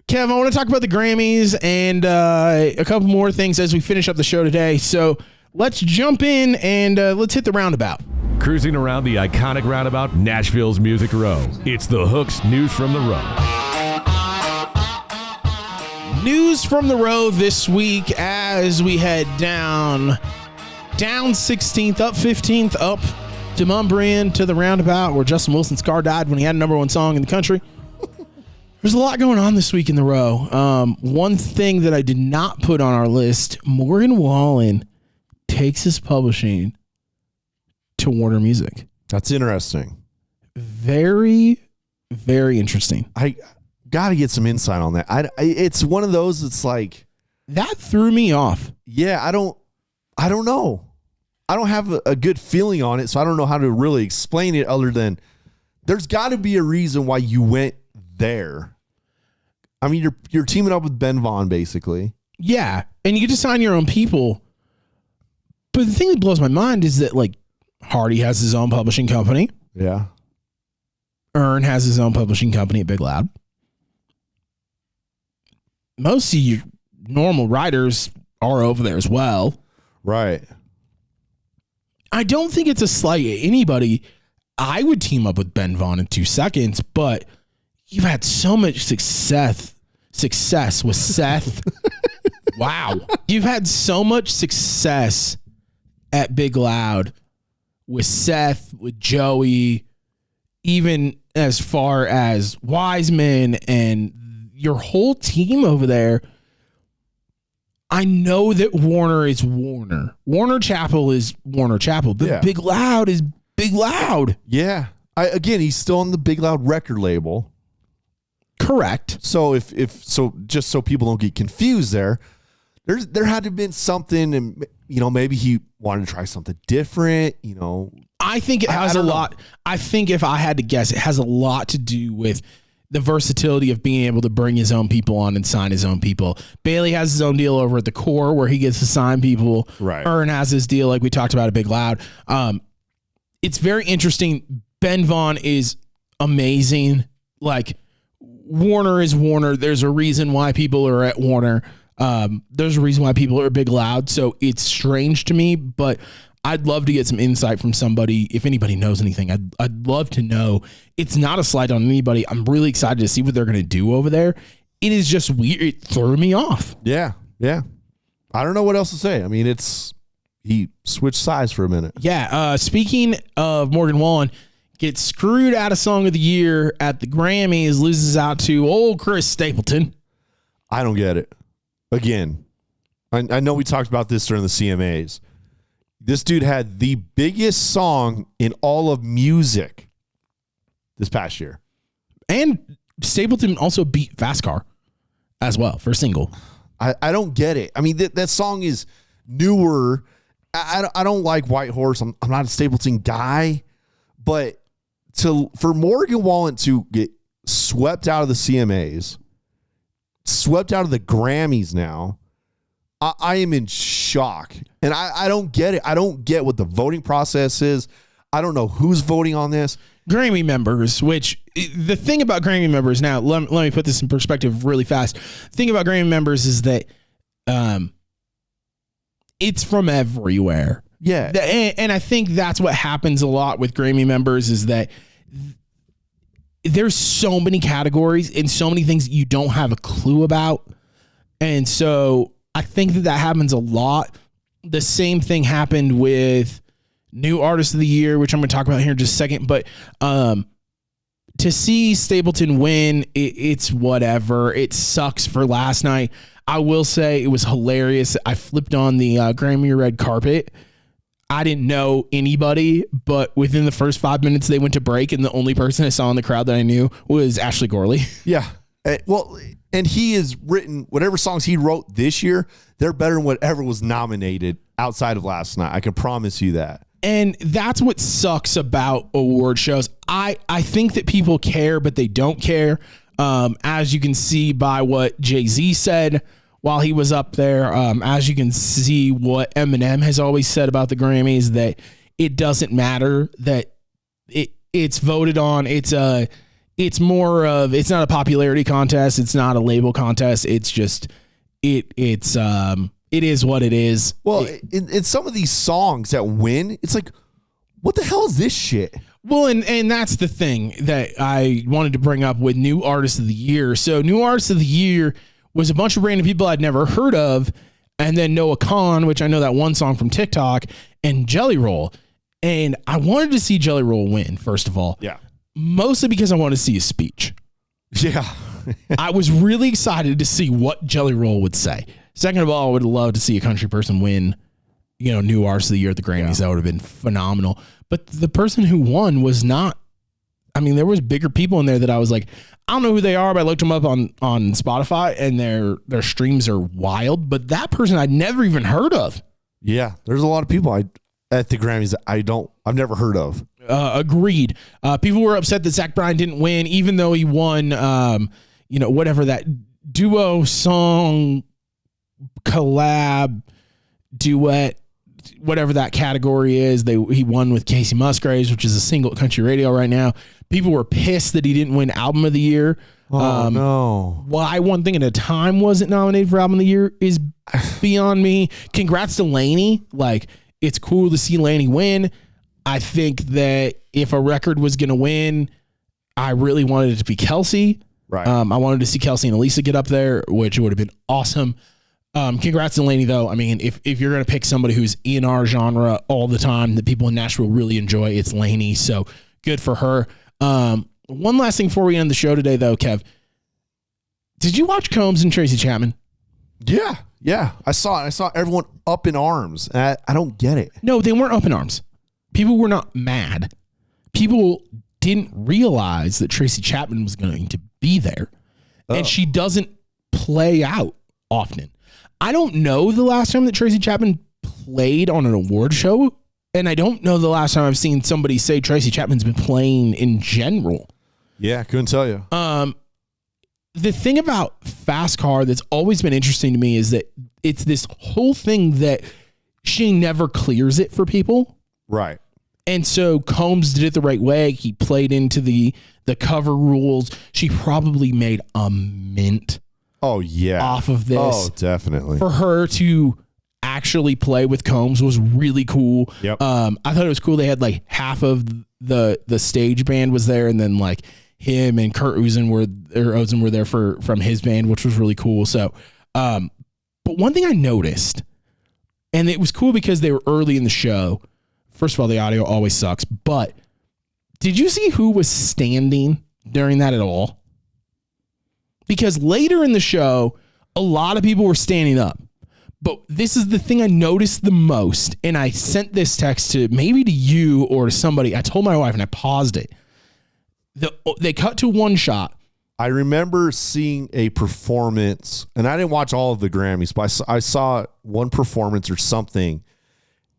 Kev, I want to talk about the Grammys and a couple more things as we finish up the show today. So let's jump in and let's hit the roundabout. Cruising around the iconic roundabout, Nashville's Music Row. It's the Hooks News from the Row. News from the row this week as we head down 16th, up 15th, up to Mumbrian to the roundabout where Justin Wilson's car died when he had a number one song in the country. There's a lot going on this week in the row. One thing that I did not put on our list, Morgan Wallen takes his publishing to Warner Music. That's interesting. Very, very interesting. I got to get some insight on that. It's one of those that's like, that threw me off. yeah, I don't know. I don't have a good feeling on it, so I don't know how to really explain it other than there's got to be a reason why you went there. I mean, you're teaming up with Ben Vaughn, basically. Yeah, and you get to sign your own people. But the thing that blows my mind is that, like, Hardy has his own publishing company. Yeah. Earn has his own publishing company at Big Loud. Most of your normal writers are over there as well. Right. I don't think it's a slight at anybody. I would team up with Ben Vaughn in 2 seconds, but you've had so much success with Seth. Wow. You've had so much success at Big Loud with Seth, with Joey, even as far as Wiseman and your whole team over there. I know that Warner is Warner. Warner Chappell is Warner Chappell, but Yeah. Big Loud is Big Loud. Yeah. Again, he's still on the Big Loud record label. Correct. So if just so people don't get confused there had to have been something, and maybe he wanted to try something different. I think it has a lot. I think if I had to guess, it has a lot to do with the versatility of being able to bring his own people on and sign his own people. Bailey has his own deal over at the Core where he gets to sign people. Right. Earn has his deal like we talked about at Big Loud. It's very interesting. Ben Vaughn is amazing. Like, Warner is Warner. There's a reason why people are at Warner. There's a reason why people are Big Loud. So it's strange to me, but I'd love to get some insight from somebody. If anybody knows anything, I'd love to know. It's not a slight on anybody. I'm really excited to see what they're going to do over there. It is just weird. It threw me off. Yeah. Yeah. I don't know what else to say. I mean, he switched sides for a minute. Yeah. Speaking of Morgan Wallen, gets screwed out of Song of the Year at the Grammys, loses out to old Chris Stapleton. I don't get it. Again, I know we talked about this during the CMAs. This dude had the biggest song in all of music this past year. And Stapleton also beat Fast Car as well for single. I don't get it. I mean, that song is newer. I don't like White Horse. I'm not a Stapleton guy. But for Morgan Wallen to get swept out of the CMAs, swept out of the Grammys now, I am in shock. shock. And I don't get it. I don't get what the voting process is. I don't know who's voting on this. Grammy members, which the thing about Grammy members now, let me put this in perspective really fast. The thing about Grammy members is that it's from everywhere. Yeah. And I think that's what happens a lot with Grammy members is that there's so many categories and so many things that you don't have a clue about. And so I think that happens a lot. The same thing happened with New Artist of the Year, which I'm going to talk about here in just a second. But to see Stapleton win, it's whatever. It sucks for last night. I will say it was hilarious. I flipped on the Grammy red carpet. I didn't know anybody, but within the first 5 minutes they went to break, and the only person I saw in the crowd that I knew was Ashley Gorley. Yeah. Well, and he has written whatever songs he wrote this year, they're better than whatever was nominated outside of last night. I can promise you that. And that's what sucks about award shows. I think that people care, but they don't care. As you can see by what Jay-Z said while he was up there, as you can see what Eminem has always said about the Grammys, that it doesn't matter, that it's voted on. It's more of, it's not a popularity contest. It's not a label contest. It's just, it is what it is. Well, in some of these songs that win, it's like, what the hell is this shit? Well, and that's the thing that I wanted to bring up with New Artist of the Year. So New Artist of the Year was a bunch of random people I'd never heard of, and then Noah Kahan, which I know that one song from TikTok, and Jelly Roll. And I wanted to see Jelly Roll win, first of all. Yeah. Mostly because I wanted to see a speech. Yeah. I was really excited to see what Jelly Roll would say. Second of all, I would love to see a country person win, New Artist of the Year at the Grammys. Yeah. That would have been phenomenal. But the person who won was not, there was bigger people in there that I was like, I don't know who they are, but I looked them up on Spotify, and their streams are wild. But that person I'd never even heard of. Yeah. There's a lot of people at the Grammys that I've never heard of. Agreed. People were upset that Zach Bryan didn't win, even though he won, whatever that duo song, collab, duet, whatever that category is. He won with Casey Musgraves, which is a single at country radio right now. People were pissed that he didn't win Album of the Year. Oh, no. Why One Thing at a Time wasn't nominated for Album of the Year is beyond me. Congrats to Lainey. It's cool to see Lainey win. I think that if a record was going to win, I really wanted it to be Kelsey. Right. I wanted to see Kelsey and Elisa get up there, which would have been awesome. Congrats to Lainey, though. If you're going to pick somebody who's in our genre all the time that people in Nashville really enjoy, it's Lainey. So good for her. One last thing before we end the show today, though, Kev. Did you watch Combs and Tracy Chapman? Yeah. Yeah. I saw it. I saw everyone up in arms. I don't get it. No, they weren't up in arms. People were not mad. People didn't realize that Tracy Chapman was going to be there. Oh. And she doesn't play out often. I don't know the last time that Tracy Chapman played on an award show. And I don't know the last time I've seen somebody say Tracy Chapman's been playing in general. Yeah, couldn't tell you. The thing about Fast Car that's always been interesting to me is that it's this whole thing that she never clears it for people. Right. And so Combs did it the right way. He played into the cover rules. She probably made a mint. Oh, yeah. Off of this. Oh, definitely. For her to actually play with Combs was really cool. Yep. I thought it was cool. They had half of the stage band was there, and then him and Kurt Ozen were there from his band, which was really cool. So, but one thing I noticed, and it was cool because they were early in the show. First of all, the audio always sucks, but did you see who was standing during that at all? Because later in the show, a lot of people were standing up. But this is the thing I noticed the most, and I sent this text to you or to somebody. I told my wife, and I paused it. They cut to one shot. I remember seeing a performance, and I didn't watch all of the Grammys, but I saw one performance or something,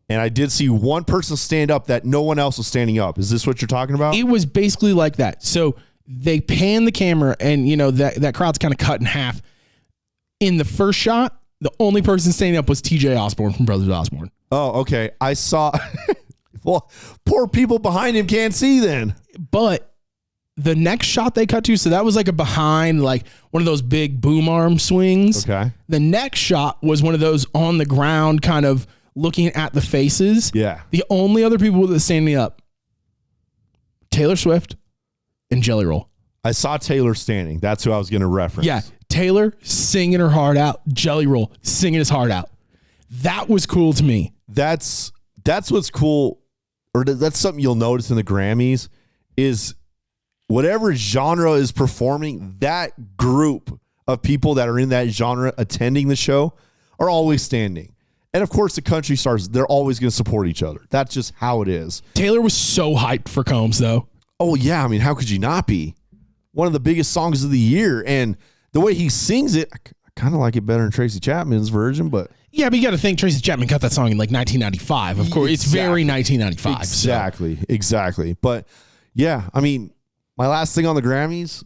and I did see one person stand up that no one else was standing up. Is this what you're talking about? It was basically like that. So they pan the camera, and that crowd's kind of cut in half. In the first shot, The only person standing up was TJ Osborne from Brothers Osborne. Oh, okay. I saw. Well, poor people behind him can't see then. But the next shot they cut to, so that was like a behind, like one of those big boom arm swings. Okay. The next shot was one of those on the ground, kind of looking at the faces. Yeah. The only other people that standing up, Taylor Swift and Jelly Roll. I saw Taylor standing. That's who I was going to reference. Yeah. Taylor singing her heart out. Jelly Roll singing his heart out. That was cool to me. That's what's cool, or that's something you'll notice in the Grammys is whatever genre is performing, that group of people that are in that genre attending the show are always standing. And of course, the country stars, they're always going to support each other. That's just how it is. Taylor was so hyped for Combs, though. Oh, yeah. I mean, how could you not be? One of the biggest songs of the year. And the way he sings it, I kind of like it better than Tracy Chapman's version, but. Yeah, but you got to think Tracy Chapman cut that song in like 1995. Of course, it's very 1995. Exactly. But yeah, I mean, my last thing on the Grammys,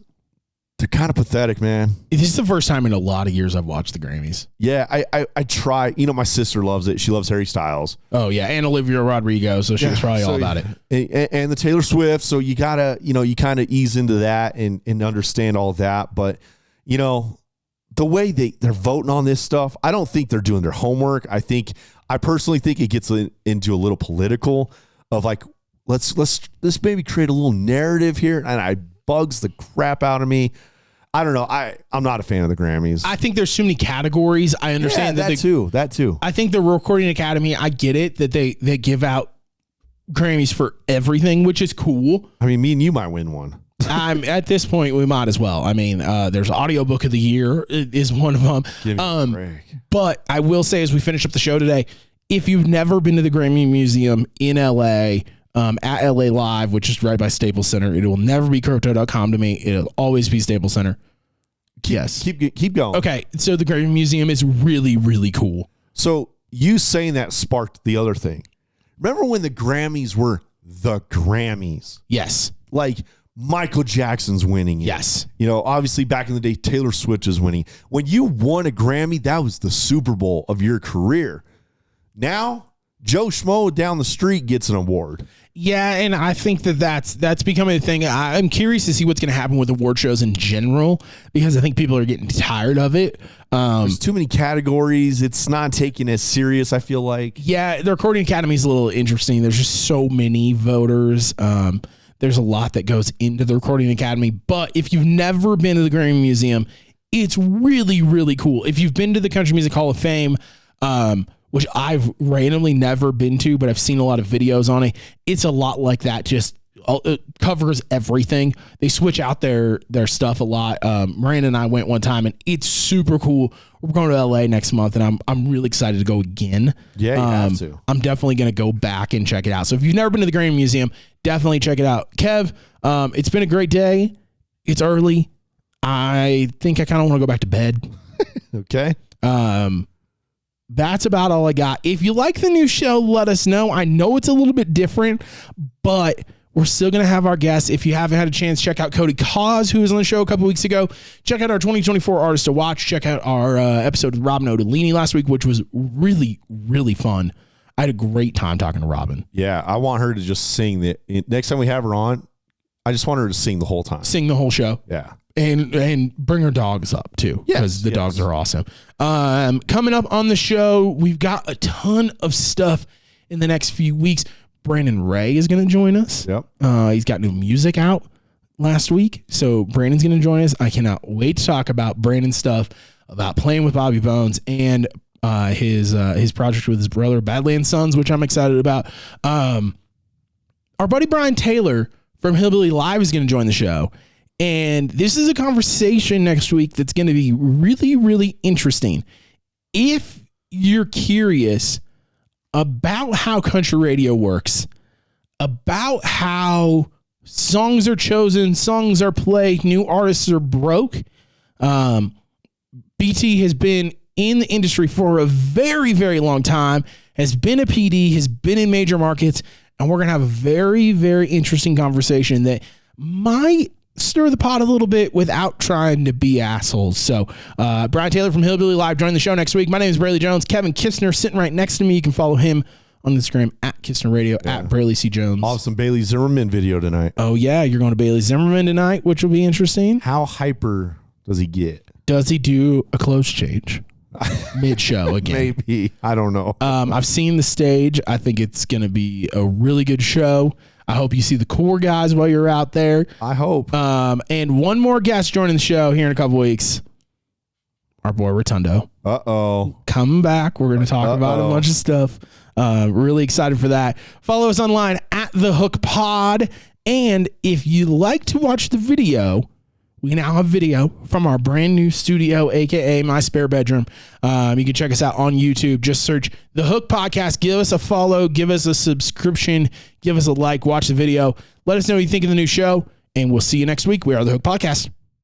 they're kind of pathetic, man. This is the first time in a lot of years I've watched the Grammys. Yeah, I try. You know, my sister loves it. She loves Harry Styles. Oh yeah, and Olivia Rodrigo, so she was probably all about it. And the Taylor Swift, so you gotta, you kind of ease into that and understand all that. But the way they're voting on this stuff, I don't think they're doing their homework. I personally think it gets into a little political of like, let's maybe create a little narrative here, and it bugs the crap out of me. I don't know. I'm not a fan of the Grammys. I think there's too many categories. I understand that too. I think the Recording Academy, I get it that they give out Grammys for everything, which is cool. I mean, me and you might win one. At this point, we might as well. I mean, there's Audiobook of the Year is one of them. Give me a break. But I will say, as we finish up the show today, if you've never been to the Grammy Museum in LA, at LA Live, which is right by Staples Center, it will never be Crypto.com to me. It'll always be Staples Center. Yes. Keep going. Okay. So the Grammy Museum is really, really cool. So you saying that sparked the other thing. Remember when the Grammys were the Grammys? Yes. Like Michael Jackson's winning it. Yes. Obviously back in the day, Taylor Swift is winning. When you won a Grammy, that was the Super Bowl of your career. Now, Joe Schmo down the street gets an award. Yeah, and I think that's becoming a thing. I'm curious to see what's going to happen with award shows in general, because I think people are getting tired of it. There's too many categories. It's not taken as serious, I feel like. Yeah, the Recording Academy is a little interesting. There's just so many voters. There's a lot that goes into the Recording Academy. But if you've never been to the Grammy Museum, it's really, really cool. If you've been to the Country Music Hall of Fame, which I've randomly never been to, but I've seen a lot of videos on it. It's a lot like that. Just it covers everything. They switch out their stuff a lot. Miranda and I went one time, and it's super cool. We're going to LA next month, and I'm really excited to go again. Yeah, you have to. I'm definitely going to go back and check it out. So if you've never been to the Grammy Museum, definitely check it out. Kev, it's been a great day. It's early. I think I kind of want to go back to bed. Okay. That's about all I got. If you like the new show, let us know. I know it's a little bit different, but we're still going to have our guests. If you haven't had a chance, check out Cody Cause, who was on the show a couple weeks ago. Check out our 2024 Artist to Watch. Check out our episode with Robin Odellini last week, which was really, really fun. I had a great time talking to Robin. Yeah, I want her to just sing. Next time we have her on, I just want her to sing the whole time. Sing the whole show. Yeah. And bring her dogs up too, because the dogs are awesome. Coming up on the show, we've got a ton of stuff in the next few weeks. Brandon Ray is going to join us. Yep. He's got new music out last week, so Brandon's going to join us. I cannot wait to talk about Brandon's stuff, about playing with Bobby Bones, and his project with his brother, Badlands Sons, which I'm excited about. Our buddy Brian Taylor from Hillbilly Live is going to join the show. And this is a conversation next week that's going to be really, really interesting. If you're curious about how country radio works, about how songs are chosen, songs are played, new artists are broke, BT has been in the industry for a very, very long time, has been a PD, has been in major markets, and we're going to have a very, very interesting conversation that might stir the pot a little bit without trying to be assholes. So Brian Taylor from Hillbilly Live, join the show next week. My name is Brailey Jones. Kevin Kissner sitting right next to me. You can follow him on Instagram at Kissner Radio, at Brailey C. Jones. I'll have some Bailey Zimmerman video tonight. Oh, yeah. You're going to Bailey Zimmerman tonight, which will be interesting. How hyper does he get? Does he do a clothes change mid-show again? Maybe. I don't know. I've seen the stage. I think it's going to be a really good show. I hope you see the core guys while you're out there. I hope. And one more guest joining the show here in a couple weeks. Our boy Rotundo. Uh-oh. Coming back. We're going to talk about a bunch of stuff. Really excited for that. Follow us online at The Hook Pod. And if you like to watch the video, we now have video from our brand new studio, aka my spare bedroom. You can check us out on YouTube. Just search The Hook Podcast. Give us a follow. Give us a subscription. Give us a like. Watch the video. Let us know what you think of the new show. And we'll see you next week. We are The Hook Podcast.